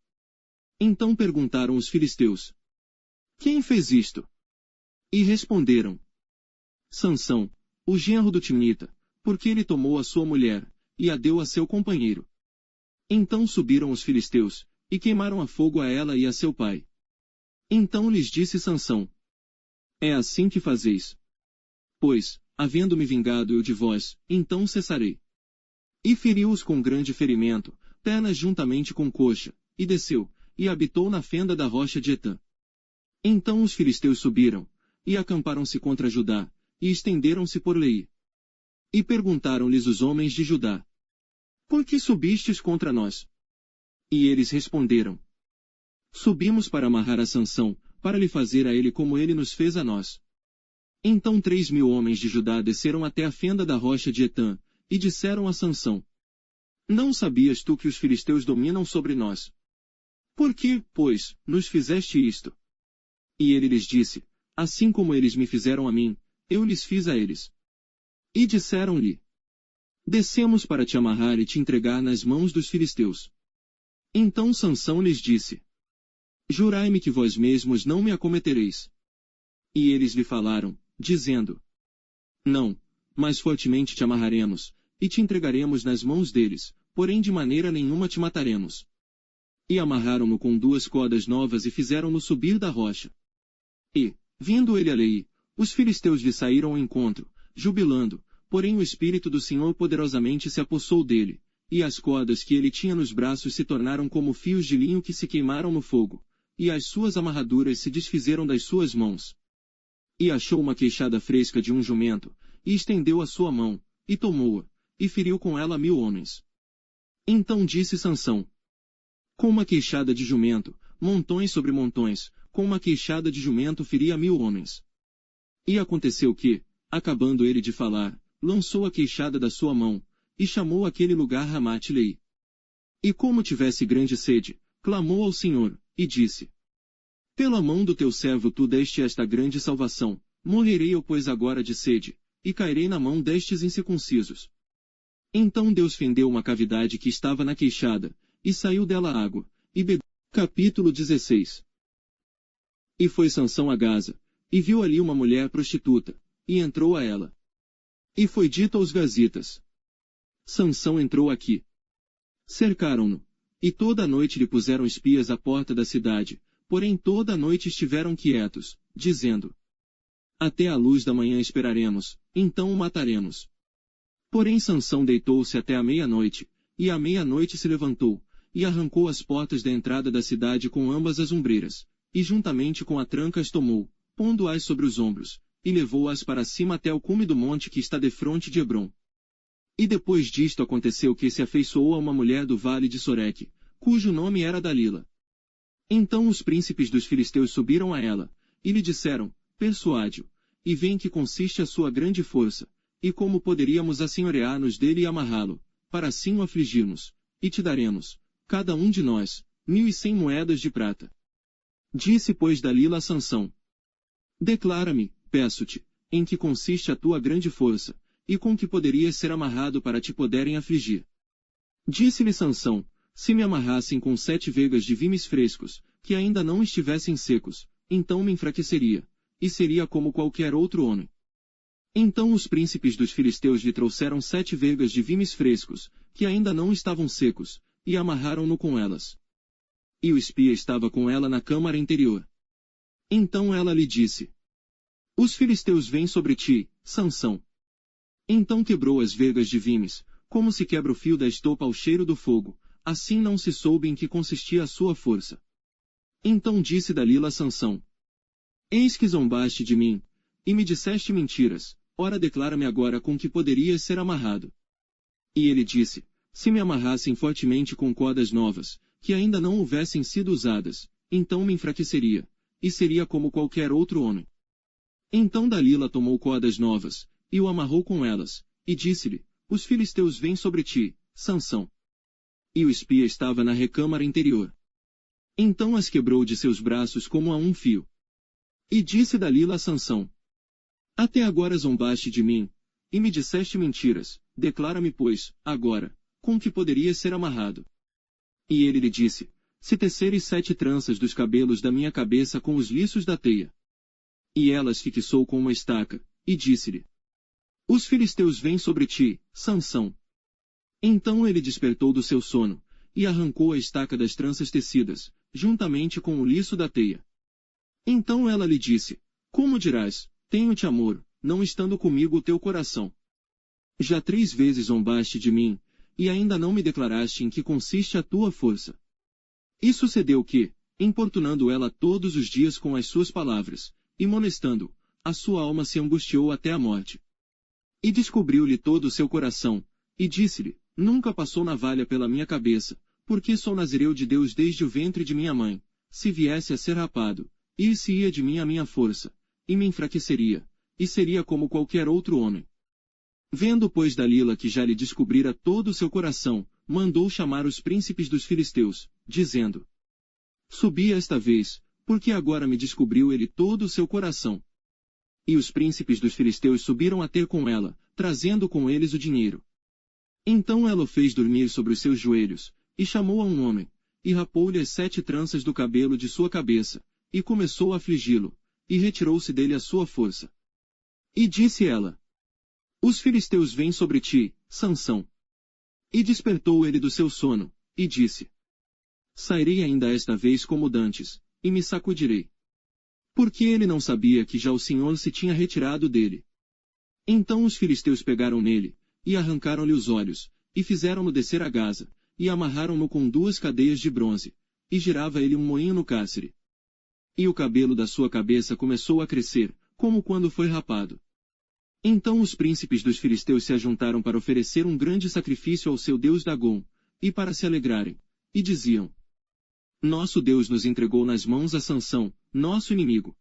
Então perguntaram os filisteus: Quem fez isto? E responderam: Sansão, o genro do Timnita, porque ele tomou a sua mulher, e a deu a seu companheiro. Então subiram os filisteus, e queimaram a fogo a ela e a seu pai. Então lhes disse Sansão: É assim que fazeis. Pois, havendo-me vingado eu de vós, então cessarei. E feriu-os com grande ferimento, pernas juntamente com coxa, e desceu, e habitou na fenda da rocha de Etã. Então os filisteus subiram, e acamparam-se contra Judá, e estenderam-se por Leí. E perguntaram-lhes os homens de Judá: Por que subistes contra nós? E eles responderam: Subimos para amarrar a Sansão, para lhe fazer a ele como ele nos fez a nós. Então 3.000 homens de Judá desceram até a fenda da rocha de Etã, e disseram a Sansão: Não sabias tu que os filisteus dominam sobre nós? Por que, pois, nos fizeste isto? E ele lhes disse: Assim como eles me fizeram a mim, eu lhes fiz a eles. E disseram-lhe: Descemos para te amarrar e te entregar nas mãos dos filisteus. Então Sansão lhes disse: Jurai-me que vós mesmos não me acometereis. E eles lhe falaram, dizendo: Não, mas fortemente te amarraremos, e te entregaremos nas mãos deles, porém de maneira nenhuma te mataremos. E amarraram-no com 2 cordas novas e fizeram-no subir da rocha. E, vindo ele a Leí, os filisteus lhe saíram ao encontro, jubilando, porém o Espírito do Senhor poderosamente se apossou dele, e as cordas que ele tinha nos braços se tornaram como fios de linho que se queimaram no fogo, e as suas amarraduras se desfizeram das suas mãos. E achou uma queixada fresca de um jumento, e estendeu a sua mão, e tomou-a, e feriu com ela 1.000 homens. Então disse Sansão: Com uma queixada de jumento, montões sobre montões, com uma queixada de jumento feria 1.000 homens. E aconteceu que, acabando ele de falar, lançou a queixada da sua mão, e chamou aquele lugar Ramate-Leí. E como tivesse grande sede, clamou ao Senhor, e disse: Pela mão do teu servo tu deste esta grande salvação, morrerei eu pois agora de sede, e cairei na mão destes incircuncisos. Então Deus fendeu uma cavidade que estava na queixada, e saiu dela água, e bebeu. Capítulo 16. E foi Sansão a Gaza, e viu ali uma mulher prostituta, e entrou a ela. E foi dito aos gazitas: Sansão entrou aqui. Cercaram-no, e toda a noite lhe puseram espias à porta da cidade, porém toda a noite estiveram quietos, dizendo: Até a luz da manhã esperaremos, então o mataremos. Porém Sansão deitou-se até a meia-noite, e à meia-noite se levantou, e arrancou as portas da entrada da cidade com ambas as ombreiras, e juntamente com a tranca as tomou, pondo-as sobre os ombros, e levou-as para cima até o cume do monte que está defronte de Hebrom. E depois disto aconteceu que se afeiçoou a uma mulher do vale de Soreque, cujo nome era Dalila. Então os príncipes dos filisteus subiram a ela, e lhe disseram: Persuade-o, e vê em que consiste a sua grande força, e como poderíamos assenhorear-nos dele e amarrá-lo, para assim o afligirmos, e te daremos, cada um de nós, 1.100 moedas de prata. Disse pois Dalila a Sansão: Declara-me, peço-te, em que consiste a tua grande força, e com que poderias ser amarrado para te poderem afligir. Disse-lhe Sansão: Se me amarrassem com 7 vegas de vimes frescos, que ainda não estivessem secos, então me enfraqueceria, e seria como qualquer outro homem. Então os príncipes dos filisteus lhe trouxeram 7 vegas de vimes frescos, que ainda não estavam secos, e amarraram-no com elas. E o espia estava com ela na câmara interior. Então ela lhe disse: Os filisteus vêm sobre ti, Sansão. Então quebrou as vegas de vimes, como se quebra o fio da estopa ao cheiro do fogo, assim não se soube em que consistia a sua força. Então disse Dalila a Sansão: Eis que zombaste de mim, e me disseste mentiras, ora declara-me agora com que poderias ser amarrado. E ele disse: se me amarrassem fortemente com cordas novas, que ainda não houvessem sido usadas, então me enfraqueceria, e seria como qualquer outro homem. Então Dalila tomou cordas novas, e o amarrou com elas, e disse-lhe, os filisteus vêm sobre ti, Sansão. E o espia estava na recâmara interior. Então as quebrou de seus braços como a um fio. E disse Dalila a Sansão, até agora zombaste de mim, e me disseste mentiras, declara-me pois, agora, com que poderias ser amarrado. E ele lhe disse, se teceres 7 tranças dos cabelos da minha cabeça com os liços da teia. E elas fixou com uma estaca, e disse-lhe, os filisteus vêm sobre ti, Sansão. Então ele despertou do seu sono, e arrancou a estaca das tranças tecidas, juntamente com o liço da teia. Então ela lhe disse, como dirás, tenho-te amor, não estando comigo o teu coração? Já 3 vezes zombaste de mim, e ainda não me declaraste em que consiste a tua força. E sucedeu que, importunando ela todos os dias com as suas palavras, e molestando, a sua alma se angustiou até a morte. E descobriu-lhe todo o seu coração, e disse-lhe, nunca passou navalha pela minha cabeça, porque sou nazireu de Deus desde o ventre de minha mãe, se viesse a ser rapado, ir-se-ia de mim a minha força, e me enfraqueceria, e seria como qualquer outro homem. Vendo pois Dalila que já lhe descobrira todo o seu coração, mandou chamar os príncipes dos filisteus, dizendo, subi esta vez, porque agora me descobriu ele todo o seu coração. E os príncipes dos filisteus subiram a ter com ela, trazendo com eles o dinheiro. Então ela o fez dormir sobre os seus joelhos, e chamou a um homem, e rapou-lhe as 7 tranças do cabelo de sua cabeça, e começou a afligi-lo, e retirou-se dele a sua força. E disse ela, os filisteus vêm sobre ti, Sansão. E despertou ele do seu sono, e disse, sairei ainda esta vez como dantes, e me sacudirei. Porque ele não sabia que já o Senhor se tinha retirado dele. Então os filisteus pegaram nele, e arrancaram-lhe os olhos, e fizeram-no descer a Gaza, e amarraram-no com 2 cadeias de bronze, e girava ele um moinho no cárcere. E o cabelo da sua cabeça começou a crescer, como quando foi rapado. Então os príncipes dos filisteus se ajuntaram para oferecer um grande sacrifício ao seu deus Dagom, e para se alegrarem, e diziam, nosso Deus nos entregou nas mãos a Sansão, nosso inimigo.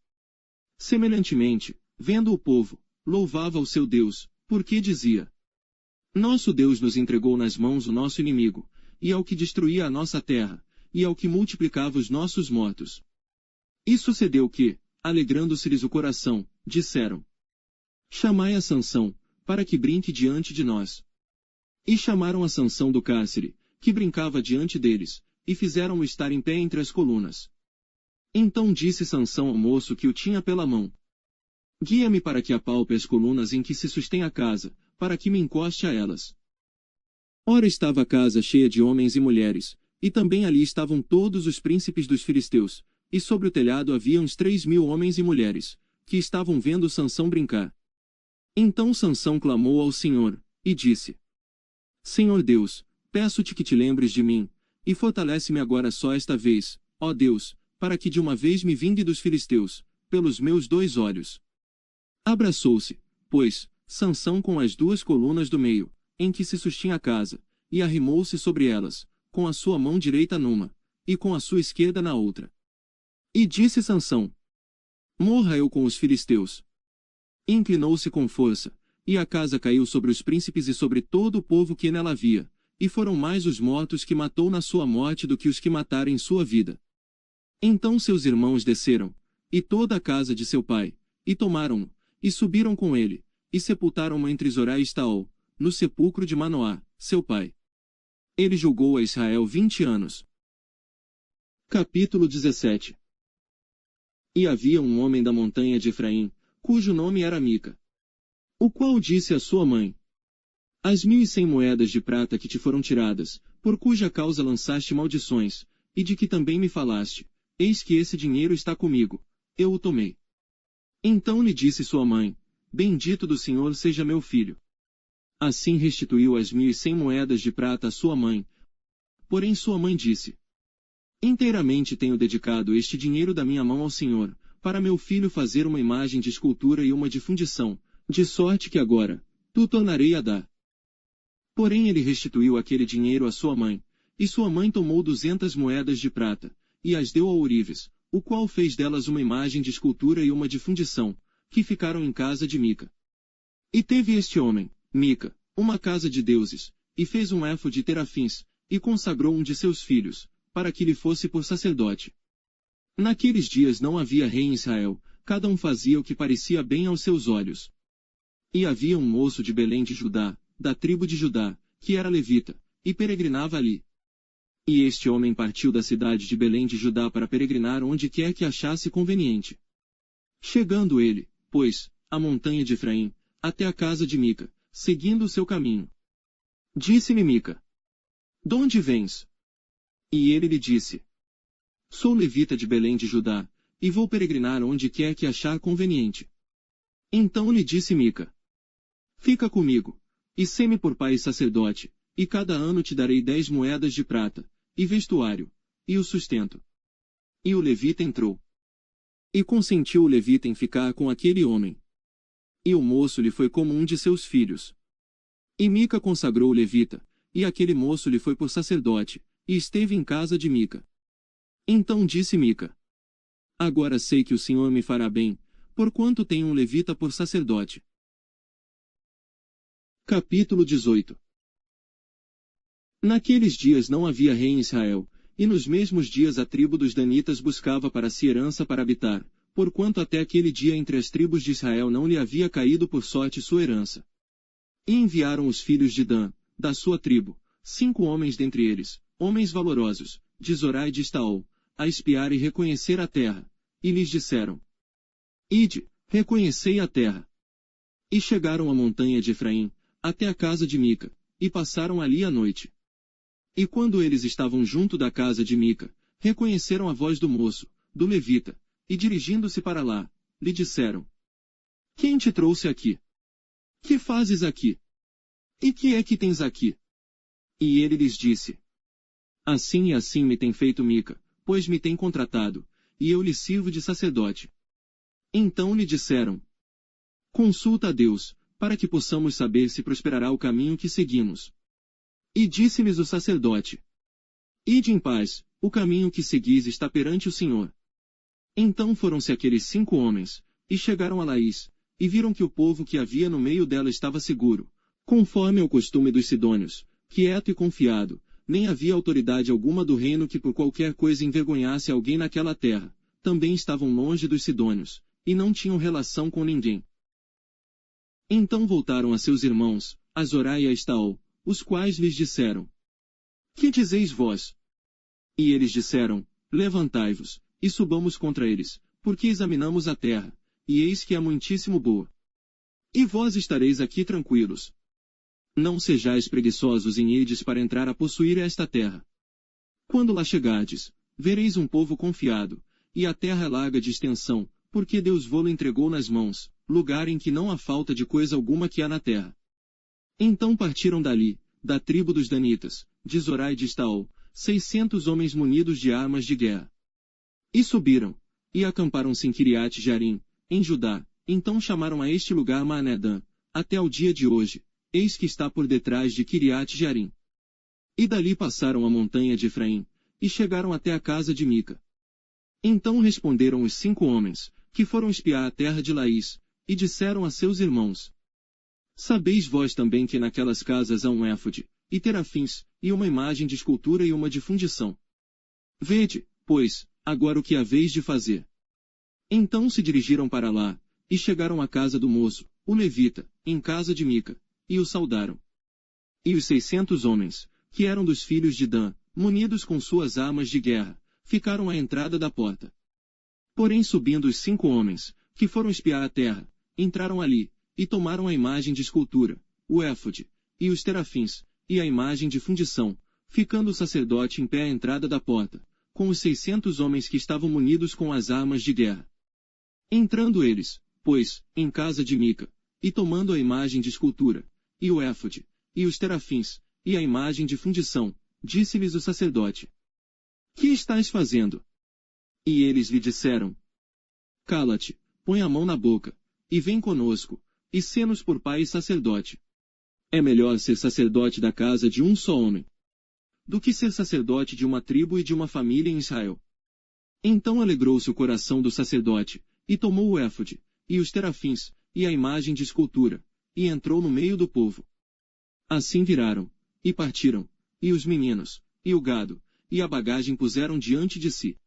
Semelhantemente, vendo o povo, louvava o seu Deus, porque dizia, nosso Deus nos entregou nas mãos o nosso inimigo, e ao que destruía a nossa terra, e ao que multiplicava os nossos mortos. E sucedeu que, alegrando-se-lhes o coração, disseram, chamai a Sansão, para que brinque diante de nós. E chamaram a Sansão do cárcere, que brincava diante deles, e fizeram-o estar em pé entre as colunas. Então disse Sansão ao moço que o tinha pela mão, guia-me para que apalpe as colunas em que se sustém a casa, para que me encoste a elas. Ora estava a casa cheia de homens e mulheres, e também ali estavam todos os príncipes dos filisteus, e sobre o telhado havia uns 3.000 homens e mulheres, que estavam vendo Sansão brincar. Então Sansão clamou ao Senhor, e disse, Senhor Deus, peço-te que te lembres de mim, e fortalece-me agora só esta vez, ó Deus, para que de uma vez me vingue dos filisteus, pelos meus 2 olhos. Abraçou-se, pois, Sansão com as 2 colunas do meio, em que se sustinha a casa, e arrimou-se sobre elas, com a sua mão direita numa, e com a sua esquerda na outra. E disse Sansão, morra eu com os filisteus. Inclinou-se com força, e a casa caiu sobre os príncipes e sobre todo o povo que nela havia, e foram mais os mortos que matou na sua morte do que os que mataram em sua vida. Então seus irmãos desceram, e toda a casa de seu pai, e tomaram-no, e subiram com ele, e sepultaram-no entre Zorá e Estaol, no sepulcro de Manoá, seu pai. Ele julgou a Israel 20 anos. Capítulo 17. E havia um homem da montanha de Efraim, cujo nome era Mica, o qual disse à sua mãe, as 1.100 moedas de prata que te foram tiradas, por cuja causa lançaste maldições, e de que também me falaste, eis que esse dinheiro está comigo, eu o tomei. Então lhe disse sua mãe, bendito do Senhor seja meu filho. Assim restituiu as 1.100 moedas de prata à sua mãe. Porém sua mãe disse, inteiramente tenho dedicado este dinheiro da minha mão ao Senhor, para meu filho fazer uma imagem de escultura e uma de fundição, de sorte que agora, tu tornarei a dar. Porém ele restituiu aquele dinheiro à sua mãe, e sua mãe tomou 200 moedas de prata, e as deu a ourives, o qual fez delas uma imagem de escultura e uma de fundição, que ficaram em casa de Mica. E teve este homem, Mica, uma casa de deuses, e fez um éfode de terafins, e consagrou um de seus filhos, para que lhe fosse por sacerdote. Naqueles dias não havia rei em Israel, cada um fazia o que parecia bem aos seus olhos. E havia um moço de Belém de Judá, da tribo de Judá, que era levita, e peregrinava ali. E este homem partiu da cidade de Belém de Judá para peregrinar onde quer que achasse conveniente. Chegando ele, pois, à montanha de Efraim, até a casa de Mica, seguindo o seu caminho. Disse-lhe Mica: "De onde vens?" E ele lhe disse: "Sou levita de Belém de Judá, e vou peregrinar onde quer que achar conveniente." Então lhe disse Mica: "Fica comigo, e sê-me por pai e sacerdote, e cada ano te darei 10 moedas de prata, e vestuário, e o sustento." E o levita entrou. E consentiu o levita em ficar com aquele homem. E o moço lhe foi como um de seus filhos. E Mica consagrou o levita, e aquele moço lhe foi por sacerdote, e esteve em casa de Mica. Então disse Mica: "Agora sei que o Senhor me fará bem, porquanto tenho um levita por sacerdote." Capítulo 18. Naqueles dias não havia rei em Israel, e nos mesmos dias a tribo dos Danitas buscava para si herança para habitar, porquanto até aquele dia entre as tribos de Israel não lhe havia caído por sorte sua herança. E enviaram os filhos de Dan, da sua tribo, 5 homens dentre eles, homens valorosos, de Zorá e de Estaol, a espiar e reconhecer a terra, e lhes disseram: "Ide, reconhecei a terra." E chegaram à montanha de Efraim, até a casa de Mica, e passaram ali a noite. E quando eles estavam junto da casa de Mica, reconheceram a voz do moço, do levita, e dirigindo-se para lá, lhe disseram: "Quem te trouxe aqui? Que fazes aqui? E que é que tens aqui?" E ele lhes disse: "Assim e assim me tem feito Mica, pois me tem contratado, e eu lhe sirvo de sacerdote." Então lhe disseram: "Consulta a Deus, para que possamos saber se prosperará o caminho que seguimos." E disse-lhes o sacerdote: "Ide em paz, o caminho que seguis está perante o Senhor." Então foram-se aqueles 5 homens, e chegaram a Laís, e viram que o povo que havia no meio dela estava seguro, conforme ao costume dos sidônios, quieto e confiado, nem havia autoridade alguma do reino que por qualquer coisa envergonhasse alguém naquela terra, também estavam longe dos sidônios, e não tinham relação com ninguém. Então voltaram a seus irmãos, a Zorá e a Estaol, os quais lhes disseram: "Que dizeis vós?" E eles disseram: "Levantai-vos, e subamos contra eles, porque examinamos a terra, e eis que é muitíssimo boa. E vós estareis aqui tranquilos. Não sejais preguiçosos em irdes para entrar a possuir esta terra. Quando lá chegardes, vereis um povo confiado, e a terra é larga de extensão, porque Deus vô-lo entregou nas mãos, lugar em que não há falta de coisa alguma que há na terra." Então partiram dali, da tribo dos Danitas, de Zorá e de Estaol, 600 homens munidos de armas de guerra. E subiram, e acamparam-se em Kiriat Jearim, em Judá. Então chamaram a este lugar Maanedã, até ao dia de hoje, eis que está por detrás de Kiriat Jearim. E dali passaram a montanha de Efraim, e chegaram até a casa de Mica. Então responderam os 5 homens, que foram espiar a terra de Laís, e disseram a seus irmãos: "Sabeis vós também que naquelas casas há um éfode, e terafins, e uma imagem de escultura e uma de fundição. Vede, pois, agora o que haveis de fazer." Então se dirigiram para lá, e chegaram à casa do moço, o levita, em casa de Mica, e o saudaram. E os 600 homens, que eram dos filhos de Dan, munidos com suas armas de guerra, ficaram à entrada da porta. Porém subindo os 5 homens, que foram espiar a terra, entraram ali, e tomaram a imagem de escultura, o éfode, e os terafins, e a imagem de fundição, ficando o sacerdote em pé à entrada da porta, com os 600 homens que estavam munidos com as armas de guerra. Entrando eles, pois, em casa de Mica, e tomando a imagem de escultura, e o éfode, e os terafins, e a imagem de fundição, disse-lhes o sacerdote: "Que estás fazendo?" E eles lhe disseram: "Cala-te, põe a mão na boca, e vem conosco, e sê-nos por pai e sacerdote." É melhor ser sacerdote da casa de um só homem do que ser sacerdote de uma tribo e de uma família em Israel. Então alegrou-se o coração do sacerdote, e tomou o éfode, e os terafins, e a imagem de escultura, e entrou no meio do povo. Assim viraram, e partiram, e os meninos, e o gado, e a bagagem puseram diante de si.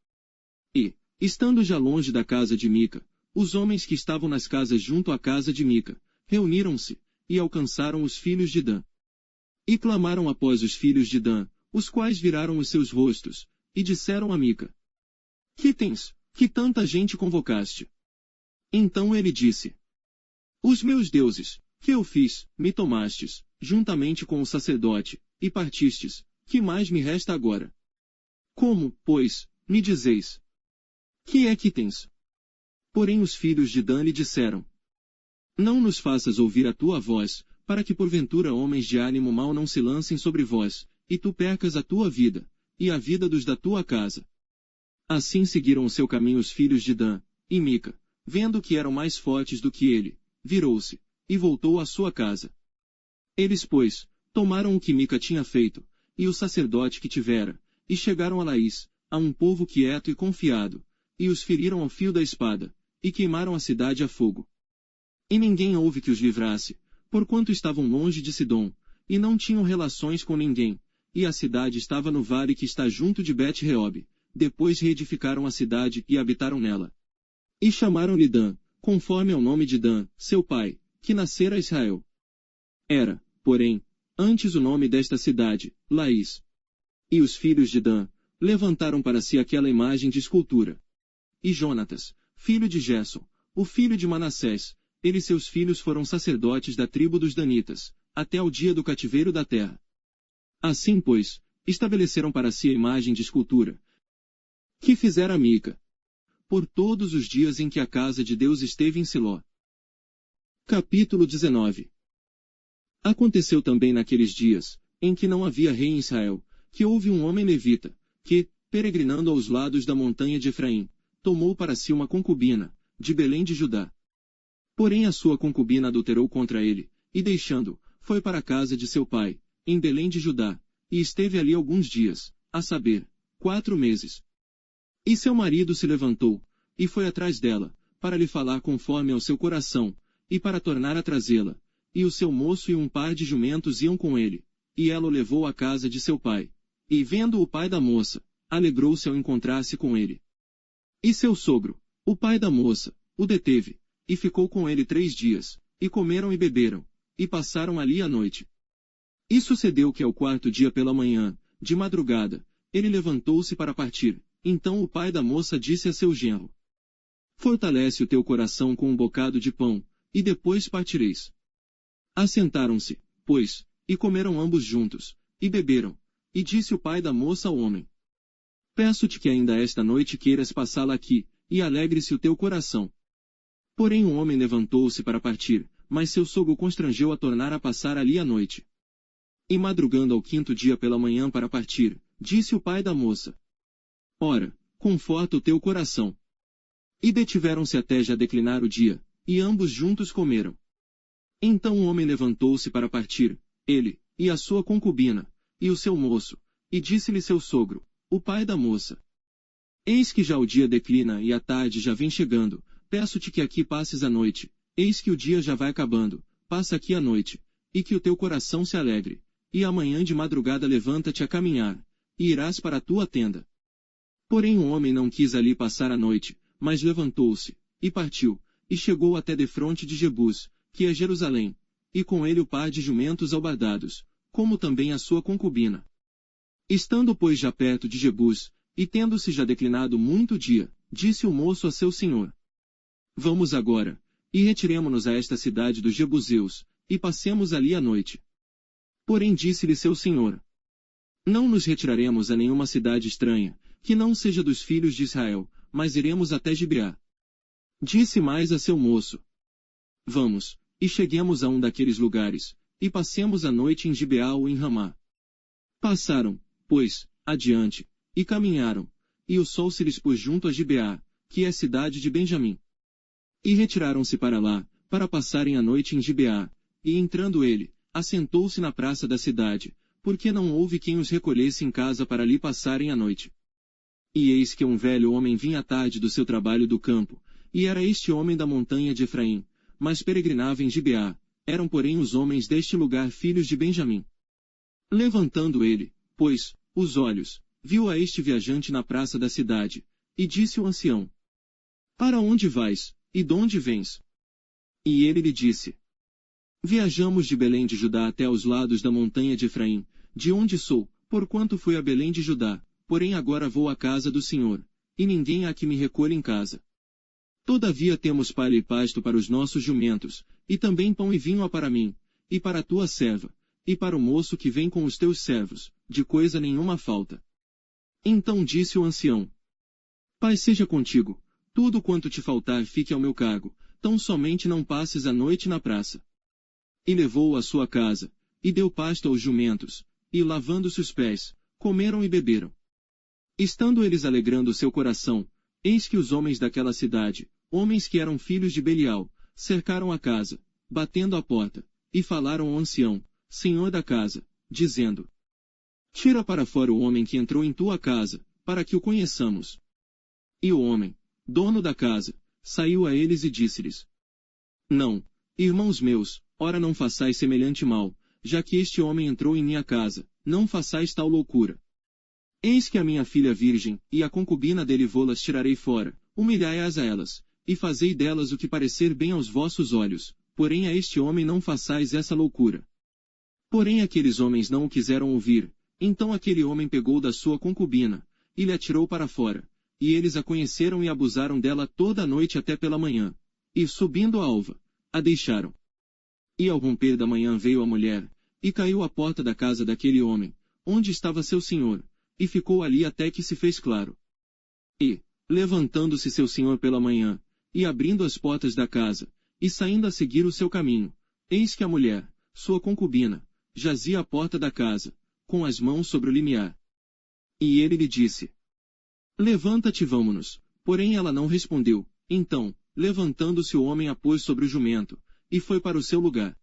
E, estando já longe da casa de Mica, os homens que estavam nas casas junto à casa de Mica, reuniram-se, e alcançaram os filhos de Dan. E clamaram após os filhos de Dan, os quais viraram os seus rostos, e disseram a Mica: Que tens, que tanta gente convocaste? Então ele disse: Os meus deuses, que eu fiz, me tomastes, juntamente com o sacerdote, e partistes, que mais me resta agora? Como, pois, me dizeis? Que é que tens? Porém os filhos de Dan lhe disseram: Não nos faças ouvir a tua voz, para que porventura homens de ânimo mau não se lancem sobre vós, e tu percas a tua vida, e a vida dos da tua casa. Assim seguiram o seu caminho os filhos de Dan, e Mica, vendo que eram mais fortes do que ele, virou-se, e voltou à sua casa. Eles, pois, tomaram o que Mica tinha feito, e o sacerdote que tivera, e chegaram a Laís, a um povo quieto e confiado, e os feriram ao fio da espada, e queimaram a cidade a fogo. E ninguém houve que os livrasse, porquanto estavam longe de Sidom, e não tinham relações com ninguém, e a cidade estava no vale que está junto de Bet-Reob. Depois reedificaram a cidade e habitaram nela. E chamaram-lhe Dan, conforme ao nome de Dan, seu pai, que nascera a Israel. Era, porém, antes o nome desta cidade, Laís. E os filhos de Dan levantaram para si aquela imagem de escultura. E Jonatas, filho de Gerson, o filho de Manassés, ele e seus filhos foram sacerdotes da tribo dos Danitas, até ao dia do cativeiro da terra. Assim, pois, estabeleceram para si a imagem de escultura que fizera Mica, por todos os dias em que a casa de Deus esteve em Siló. Capítulo 19. Aconteceu também naqueles dias, em que não havia rei em Israel, que houve um homem levita, que, peregrinando aos lados da montanha de Efraim, tomou para si uma concubina, de Belém de Judá. Porém a sua concubina adulterou contra ele, e deixando, foi para a casa de seu pai, em Belém de Judá, e esteve ali alguns dias, a saber, 4 meses. E seu marido se levantou, e foi atrás dela, para lhe falar conforme ao seu coração, e para tornar a trazê-la. E o seu moço e um par de jumentos iam com ele, e ela o levou à casa de seu pai. E vendo o pai da moça, alegrou-se ao encontrar-se com ele. E seu sogro, o pai da moça, o deteve, e ficou com ele 3 dias, e comeram e beberam, e passaram ali a noite. E sucedeu que ao 4º dia pela manhã, de madrugada, ele levantou-se para partir. Então o pai da moça disse a seu genro: Fortalece o teu coração com um bocado de pão, e depois partireis. Assentaram-se, pois, e comeram ambos juntos, e beberam. E disse o pai da moça ao homem: Peço-te que ainda esta noite queiras passá-la aqui, e alegre-se o teu coração. Porém o homem levantou-se para partir, mas seu sogro constrangeu a tornar a passar ali a noite. E madrugando ao 5º dia pela manhã para partir, disse o pai da moça: Ora, conforta o teu coração. E detiveram-se até já declinar o dia, e ambos juntos comeram. Então o homem levantou-se para partir, ele, e a sua concubina, e o seu moço, e disse-lhe seu sogro, o pai da moça: Eis que já o dia declina e a tarde já vem chegando, peço-te que aqui passes a noite, eis que o dia já vai acabando, passa aqui a noite, e que o teu coração se alegre, e amanhã de madrugada levanta-te a caminhar, e irás para a tua tenda. Porém o homem não quis ali passar a noite, mas levantou-se, e partiu, e chegou até defronte de Jebus, que é Jerusalém, e com ele o par de jumentos albardados, como também a sua concubina. Estando pois já perto de Jebus, e tendo-se já declinado muito o dia, disse o moço a seu senhor: Vamos agora, e retiremo-nos a esta cidade dos Jebuseus, e passemos ali a noite. Porém disse-lhe seu senhor: Não nos retiraremos a nenhuma cidade estranha, que não seja dos filhos de Israel, mas iremos até Gibeá. Disse mais a seu moço: Vamos, e cheguemos a um daqueles lugares, e passemos a noite em Gibeá ou em Ramá. Passaram, pois, adiante, e caminharam, e o sol se lhes pôs junto a Gibeá, que é cidade de Benjamim. E retiraram-se para lá, para passarem a noite em Gibeá, e entrando ele, assentou-se na praça da cidade, porque não houve quem os recolhesse em casa para ali passarem a noite. E eis que um velho homem vinha à tarde do seu trabalho do campo, e era este homem da montanha de Efraim, mas peregrinava em Gibeá, eram porém os homens deste lugar filhos de Benjamim. Levantando ele, pois, os olhos, viu a este viajante na praça da cidade, e disse o ancião: Para onde vais, e donde vens? E ele lhe disse: Viajamos de Belém de Judá até aos lados da montanha de Efraim, de onde sou, porquanto fui a Belém de Judá, porém agora vou à casa do Senhor, e ninguém há que me recolha em casa. Todavia temos palha e pasto para os nossos jumentos, e também pão e vinho há para mim, e para a tua serva, e para o moço que vem com os teus servos, de coisa nenhuma falta. Então disse o ancião: Pai seja contigo, tudo quanto te faltar fique ao meu cargo, tão somente não passes a noite na praça. E levou-o à sua casa, e deu pasto aos jumentos, e lavando-se os pés, comeram e beberam. Estando eles alegrando seu coração, eis que os homens daquela cidade, homens que eram filhos de Belial, cercaram a casa, batendo à porta, e falaram ao ancião, senhor da casa, dizendo: Tira para fora o homem que entrou em tua casa, para que o conheçamos. E o homem, dono da casa, saiu a eles e disse-lhes: Não, irmãos meus, ora não façais semelhante mal, já que este homem entrou em minha casa, não façais tal loucura. Eis que a minha filha virgem, e a concubina dele vô-las tirarei fora, humilhai-as a elas, e fazei delas o que parecer bem aos vossos olhos, porém a este homem não façais essa loucura. Porém aqueles homens não o quiseram ouvir, então aquele homem pegou da sua concubina, e lhe atirou para fora, e eles a conheceram e abusaram dela toda a noite até pela manhã, e subindo a alva, a deixaram. E ao romper da manhã veio a mulher, e caiu à porta da casa daquele homem, onde estava seu senhor, e ficou ali até que se fez claro. E, levantando-se seu senhor pela manhã, e abrindo as portas da casa, e saindo a seguir o seu caminho, eis que a mulher, sua concubina, jazia à porta da casa, com as mãos sobre o limiar. E ele lhe disse: Levanta-te e vamo-nos. Porém ela não respondeu. Então, levantando-se o homem a pôs sobre o jumento, e foi para o seu lugar.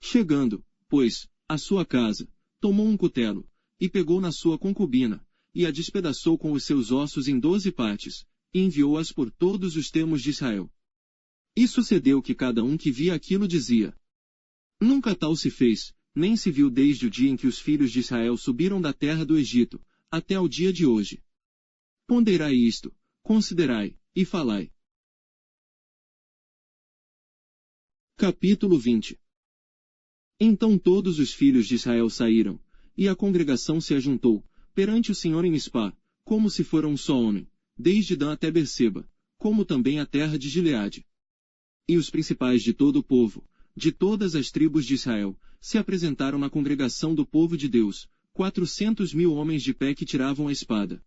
Chegando, pois, à sua casa, tomou um cutelo, e pegou na sua concubina, e a despedaçou com os seus ossos em 12 partes, e enviou-as por todos os termos de Israel. E sucedeu que cada um que via aquilo dizia: Nunca tal se fez, nem se viu desde o dia em que os filhos de Israel subiram da terra do Egito, até ao dia de hoje. Ponderai isto, considerai, e falai. Capítulo 20. Então todos os filhos de Israel saíram, e a congregação se ajuntou, perante o Senhor em Mispá, como se fora um só homem, desde Dan até Berseba, como também a terra de Gileade. E os principais de todo o povo, de todas as tribos de Israel, se apresentaram na congregação do povo de Deus, 400.000 homens de pé que tiravam a espada.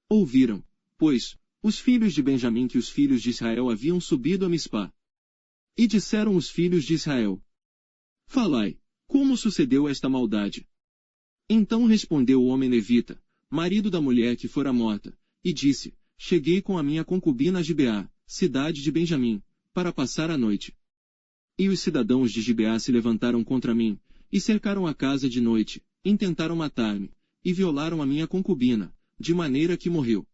Ouviram, pois, os filhos de Benjamim que os filhos de Israel haviam subido a Mispá. E disseram os filhos de Israel: Falai, como sucedeu esta maldade? Então respondeu o homem levita, marido da mulher que fora morta, e disse: Cheguei com a minha concubina a Gibeá, cidade de Benjamim, para passar a noite. E os cidadãos de Gibeá se levantaram contra mim, e cercaram a casa de noite, intentaram matar-me, e violaram a minha concubina, de maneira que morreu.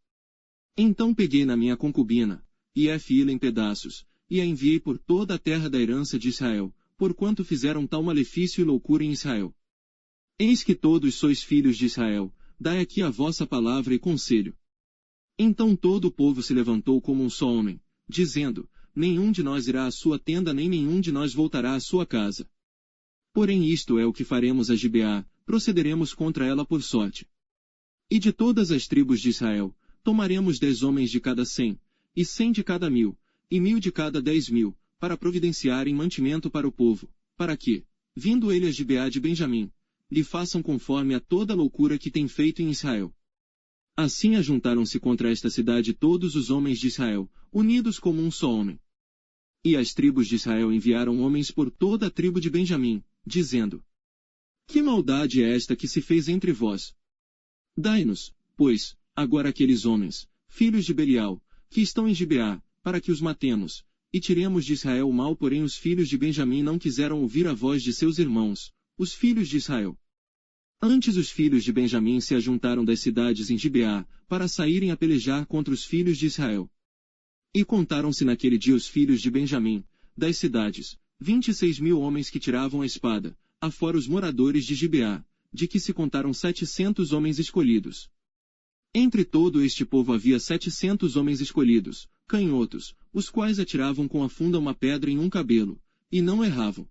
Então peguei na minha concubina, e a fi-la em pedaços, e a enviei por toda a terra da herança de Israel, porquanto fizeram tal malefício e loucura em Israel. Eis que todos sois filhos de Israel, dai aqui a vossa palavra e conselho. Então todo o povo se levantou como um só homem, dizendo: Nenhum de nós irá à sua tenda nem nenhum de nós voltará à sua casa. Porém isto é o que faremos a Gibeá, procederemos contra ela por sorte. E de todas as tribos de Israel, tomaremos 10 homens de cada 100, e 100 de cada 1000, e 1000 de cada 10.000, para providenciarem mantimento para o povo, para que, vindo ele a Gibeá de Benjamim, lhe façam conforme a toda a loucura que tem feito em Israel. Assim ajuntaram-se contra esta cidade todos os homens de Israel, unidos como um só homem. E as tribos de Israel enviaram homens por toda a tribo de Benjamim, dizendo: Que maldade é esta que se fez entre vós? Dai-nos, pois, agora aqueles homens, filhos de Belial, que estão em Gibeá, para que os matemos, e tiremos de Israel o mal, porém os filhos de Benjamim não quiseram ouvir a voz de seus irmãos, os filhos de Israel. Antes os filhos de Benjamim se ajuntaram das cidades em Gibeá, para saírem a pelejar contra os filhos de Israel. E contaram-se naquele dia os filhos de Benjamim, das cidades, 26.000 homens que tiravam a espada, afora os moradores de Gibeá, de que se contaram 700 homens escolhidos. Entre todo este povo havia 700 homens escolhidos, canhotos, os quais atiravam com a funda uma pedra em um cabelo, e não erravam.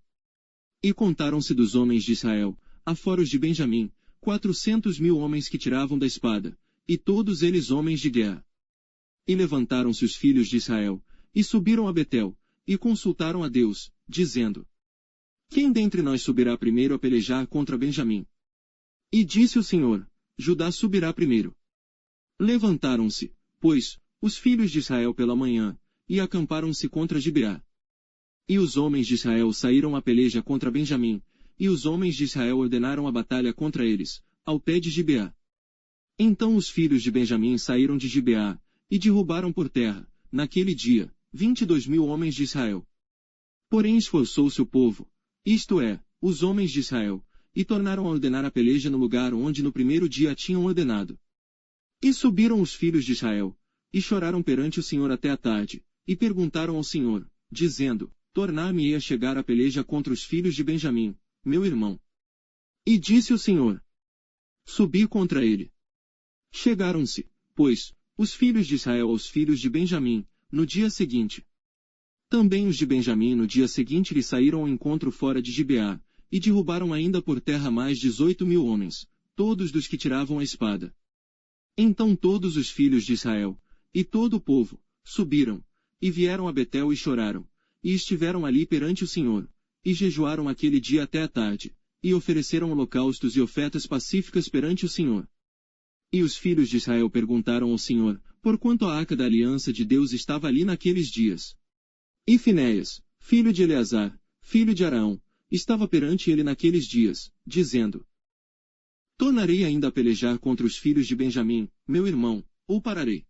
E contaram-se dos homens de Israel, afora os de Benjamim, 400.000 homens que tiravam da espada, e todos eles homens de guerra. E levantaram-se os filhos de Israel, e subiram a Betel, e consultaram a Deus, dizendo: Quem dentre nós subirá primeiro a pelejar contra Benjamim? E disse o Senhor: Judá subirá primeiro. Levantaram-se, pois, os filhos de Israel pela manhã, e acamparam-se contra Gibeá. E os homens de Israel saíram a peleja contra Benjamim, e os homens de Israel ordenaram a batalha contra eles, ao pé de Gibeá. Então os filhos de Benjamim saíram de Gibeá, e derrubaram por terra, naquele dia, 22.000 homens de Israel. Porém esforçou-se o povo, isto é, os homens de Israel, e tornaram a ordenar a peleja no lugar onde no primeiro dia a tinham ordenado. E subiram os filhos de Israel, e choraram perante o Senhor até a tarde, e perguntaram ao Senhor, dizendo: Tornar-me-ei a chegar a peleja contra os filhos de Benjamim, meu irmão. E disse o Senhor: Subi contra ele. Chegaram-se, pois, os filhos de Israel aos filhos de Benjamim, no dia seguinte. Também os de Benjamim no dia seguinte lhe saíram ao encontro fora de Gibeá, e derrubaram ainda por terra mais 18.000 homens, todos dos que tiravam a espada. Então todos os filhos de Israel, e todo o povo, subiram, e vieram a Betel e choraram, e estiveram ali perante o Senhor, e jejuaram aquele dia até a tarde, e ofereceram holocaustos e ofertas pacíficas perante o Senhor. E os filhos de Israel perguntaram ao Senhor, porquanto a arca da aliança de Deus estava ali naqueles dias. E Finéias, filho de Eleazar, filho de Araão, estava perante ele naqueles dias, dizendo: Tornarei ainda a pelejar contra os filhos de Benjamim, meu irmão, ou pararei?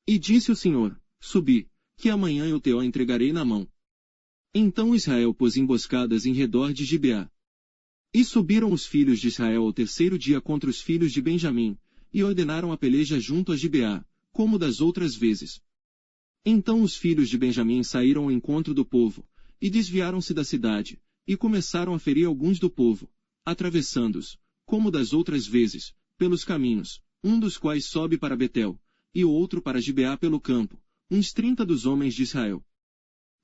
E disse o Senhor: Subi, que amanhã eu te entregarei na mão. Então Israel pôs emboscadas em redor de Gibeá. E subiram os filhos de Israel ao terceiro dia contra os filhos de Benjamim, e ordenaram a peleja junto a Gibeá, como das outras vezes. Então os filhos de Benjamim saíram ao encontro do povo, e desviaram-se da cidade, e começaram a ferir alguns do povo, atravessando-os, como das outras vezes, pelos caminhos, um dos quais sobe para Betel, e o outro para Gibeá pelo campo, uns 30 dos homens de Israel.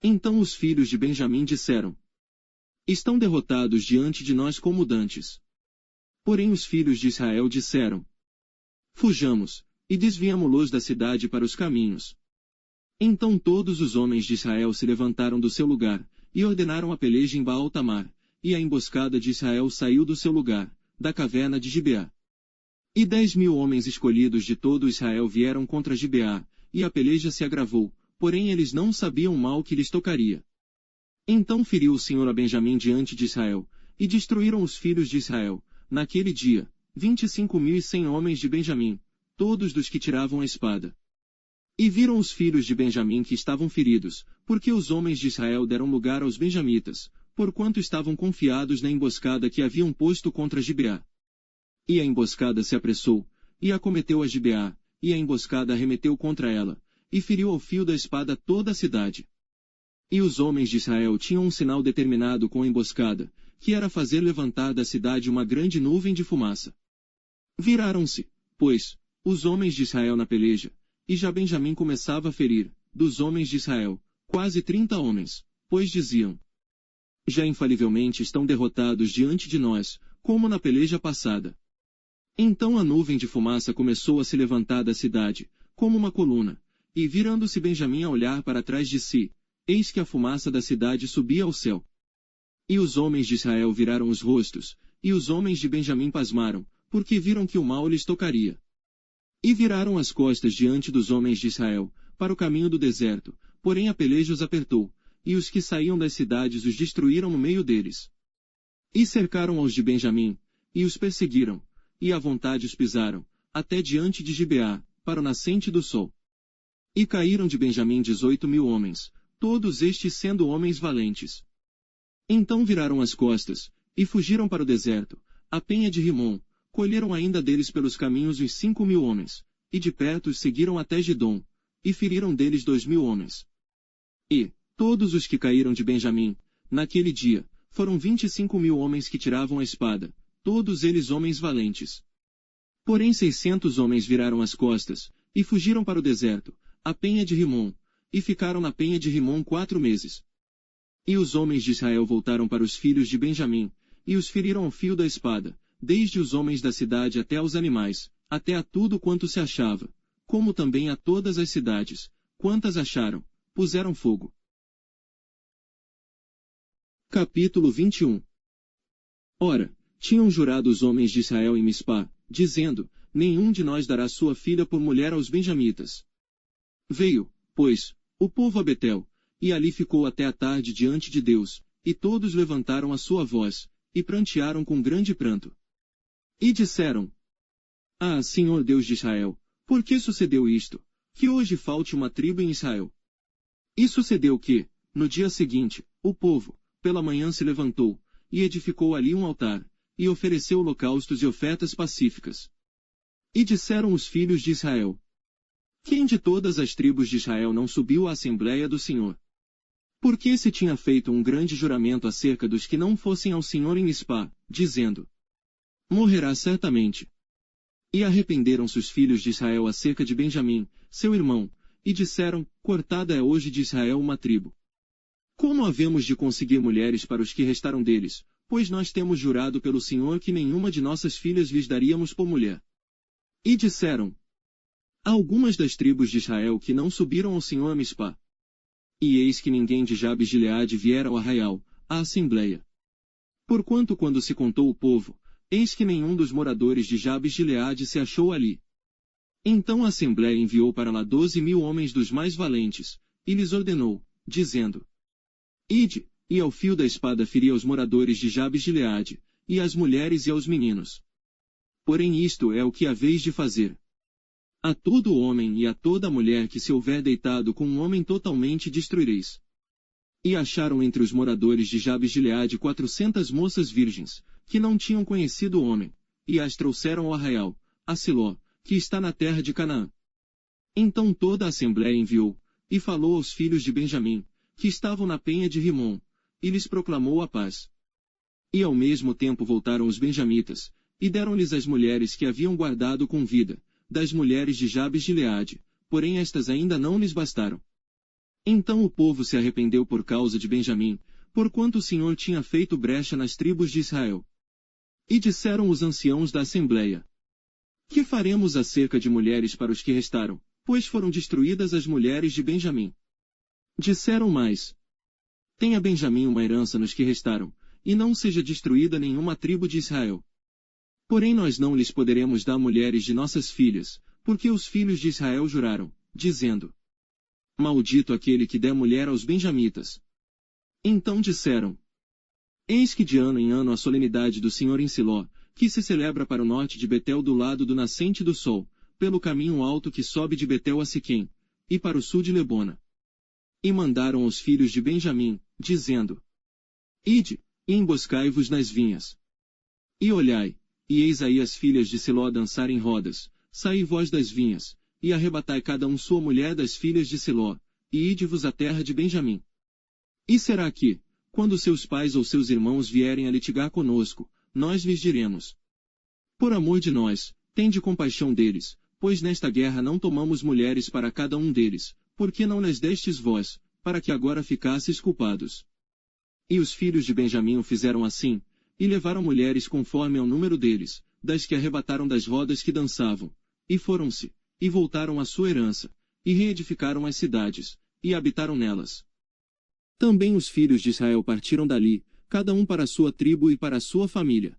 Então os filhos de Benjamim disseram: Estão derrotados diante de nós como dantes. Porém os filhos de Israel disseram: Fujamos, e desviamo-los da cidade para os caminhos. Então todos os homens de Israel se levantaram do seu lugar, e ordenaram a peleja em Baal-Tamar, e a emboscada de Israel saiu do seu lugar, da caverna de Gibeá. E 10.000 homens escolhidos de todo Israel vieram contra Gibeá, e a peleja se agravou, porém eles não sabiam o mal que lhes tocaria. Então feriu o Senhor a Benjamim diante de Israel, e destruíram os filhos de Israel, naquele dia, 25.100 homens de Benjamim, todos dos que tiravam a espada. E viram os filhos de Benjamim que estavam feridos, porque os homens de Israel deram lugar aos benjamitas, porquanto estavam confiados na emboscada que haviam posto contra Gibeá. E a emboscada se apressou, e acometeu a Gibeá, e a emboscada arremeteu contra ela, e feriu ao fio da espada toda a cidade. E os homens de Israel tinham um sinal determinado com a emboscada, que era fazer levantar da cidade uma grande nuvem de fumaça. Viraram-se, pois, os homens de Israel na peleja, e já Benjamim começava a ferir, dos homens de Israel, quase 30 homens, pois diziam: Já infalivelmente estão derrotados diante de nós, como na peleja passada. Então a nuvem de fumaça começou a se levantar da cidade, como uma coluna, e virando-se Benjamim a olhar para trás de si, eis que a fumaça da cidade subia ao céu. E os homens de Israel viraram os rostos, e os homens de Benjamim pasmaram, porque viram que o mal lhes tocaria. E viraram as costas diante dos homens de Israel, para o caminho do deserto, porém a peleja os apertou, e os que saíam das cidades os destruíram no meio deles. E cercaram aos de Benjamim, e os perseguiram, e à vontade os pisaram, até diante de Gibeá, para o nascente do sol. E caíram de Benjamim 18.000 homens, todos estes sendo homens valentes. Então viraram as costas, e fugiram para o deserto, a penha de Rimom, colheram ainda deles pelos caminhos os 5.000 homens, e de perto os seguiram até Gidom, e feriram deles 2.000 homens. E, todos os que caíram de Benjamim, naquele dia, foram 25.000 homens que tiravam a espada, todos eles homens valentes. Porém 600 homens viraram as costas, e fugiram para o deserto, a penha de Rimom, e ficaram na penha de Rimom 4 meses. E os homens de Israel voltaram para os filhos de Benjamim, e os feriram ao fio da espada, desde os homens da cidade até aos animais, até a tudo quanto se achava, como também a todas as cidades, quantas acharam, puseram fogo. Capítulo 21. Ora, tinham jurado os homens de Israel em Mispá, dizendo, nenhum de nós dará sua filha por mulher aos benjamitas. Veio, pois, o povo a Betel, e ali ficou até a tarde diante de Deus, e todos levantaram a sua voz, e prantearam com grande pranto. E disseram, Ah, Senhor Deus de Israel, por que sucedeu isto, que hoje falte uma tribo em Israel? E sucedeu que, no dia seguinte, o povo, pela manhã se levantou, e edificou ali um altar, e ofereceu holocaustos e ofertas pacíficas. E disseram os filhos de Israel, quem de todas as tribos de Israel não subiu à Assembleia do Senhor? Porque se tinha feito um grande juramento acerca dos que não fossem ao Senhor em Mispá, dizendo, morrerá certamente. E arrependeram-se os filhos de Israel acerca de Benjamim, seu irmão, e disseram, cortada é hoje de Israel uma tribo. Como havemos de conseguir mulheres para os que restaram deles, pois nós temos jurado pelo Senhor que nenhuma de nossas filhas lhes daríamos por mulher. E disseram, há algumas das tribos de Israel que não subiram ao Senhor a Mispá. E eis que ninguém de Jabes de Gileade viera ao arraial, à assembleia. Porquanto quando se contou o povo, eis que nenhum dos moradores de Jabes de Gileade se achou ali. Então a assembleia enviou para lá 12.000 homens dos mais valentes, e lhes ordenou, dizendo, ide, e ao fio da espada feri aos moradores de Jabes de Gileade, e às mulheres e aos meninos. Porém isto é o que haveis de fazer. A todo homem e a toda mulher que se houver deitado com um homem totalmente destruireis. E acharam entre os moradores de Jabes de Gileade 400 moças virgens, que não tinham conhecido o homem, e as trouxeram ao arraial, a Siló, que está na terra de Canaã. Então toda a assembleia enviou, e falou aos filhos de Benjamim, que estavam na penha de Rimom, e lhes proclamou a paz. E ao mesmo tempo voltaram os benjamitas, e deram-lhes as mulheres que haviam guardado com vida, das mulheres de Jabes de Gileade, porém estas ainda não lhes bastaram. Então o povo se arrependeu por causa de Benjamim, porquanto o Senhor tinha feito brecha nas tribos de Israel. E disseram os anciãos da assembleia, que faremos acerca de mulheres para os que restaram, pois foram destruídas as mulheres de Benjamim? Disseram mais, tenha Benjamim uma herança nos que restaram, e não seja destruída nenhuma tribo de Israel. Porém nós não lhes poderemos dar mulheres de nossas filhas, porque os filhos de Israel juraram, dizendo, maldito aquele que der mulher aos benjamitas. Então disseram, eis que de ano em ano a solenidade do Senhor em Siló, que se celebra para o norte de Betel do lado do nascente do sol, pelo caminho alto que sobe de Betel a Siquém, e para o sul de Lebona. E mandaram aos filhos de Benjamim, dizendo, ide, e emboscai-vos nas vinhas. E olhai, e eis aí as filhas de Siló dançar em rodas, saí vós das vinhas, e arrebatai cada um sua mulher das filhas de Siló, e ide-vos à terra de Benjamim. E será que, quando seus pais ou seus irmãos vierem a litigar conosco, nós lhes diremos, por amor de nós, tende compaixão deles, pois nesta guerra não tomamos mulheres para cada um deles, porque não lhes destes vós, para que agora ficasseis culpados. E os filhos de Benjamim o fizeram assim, e levaram mulheres conforme ao número deles, das que arrebataram das rodas que dançavam, e foram-se, e voltaram à sua herança, e reedificaram as cidades, e habitaram nelas. Também os filhos de Israel partiram dali, cada um para a sua tribo e para a sua família.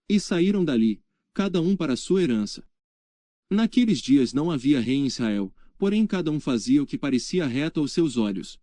E saíram dali, cada um para a sua herança. Naqueles dias não havia rei em Israel, porém cada um fazia o que parecia reto aos seus olhos.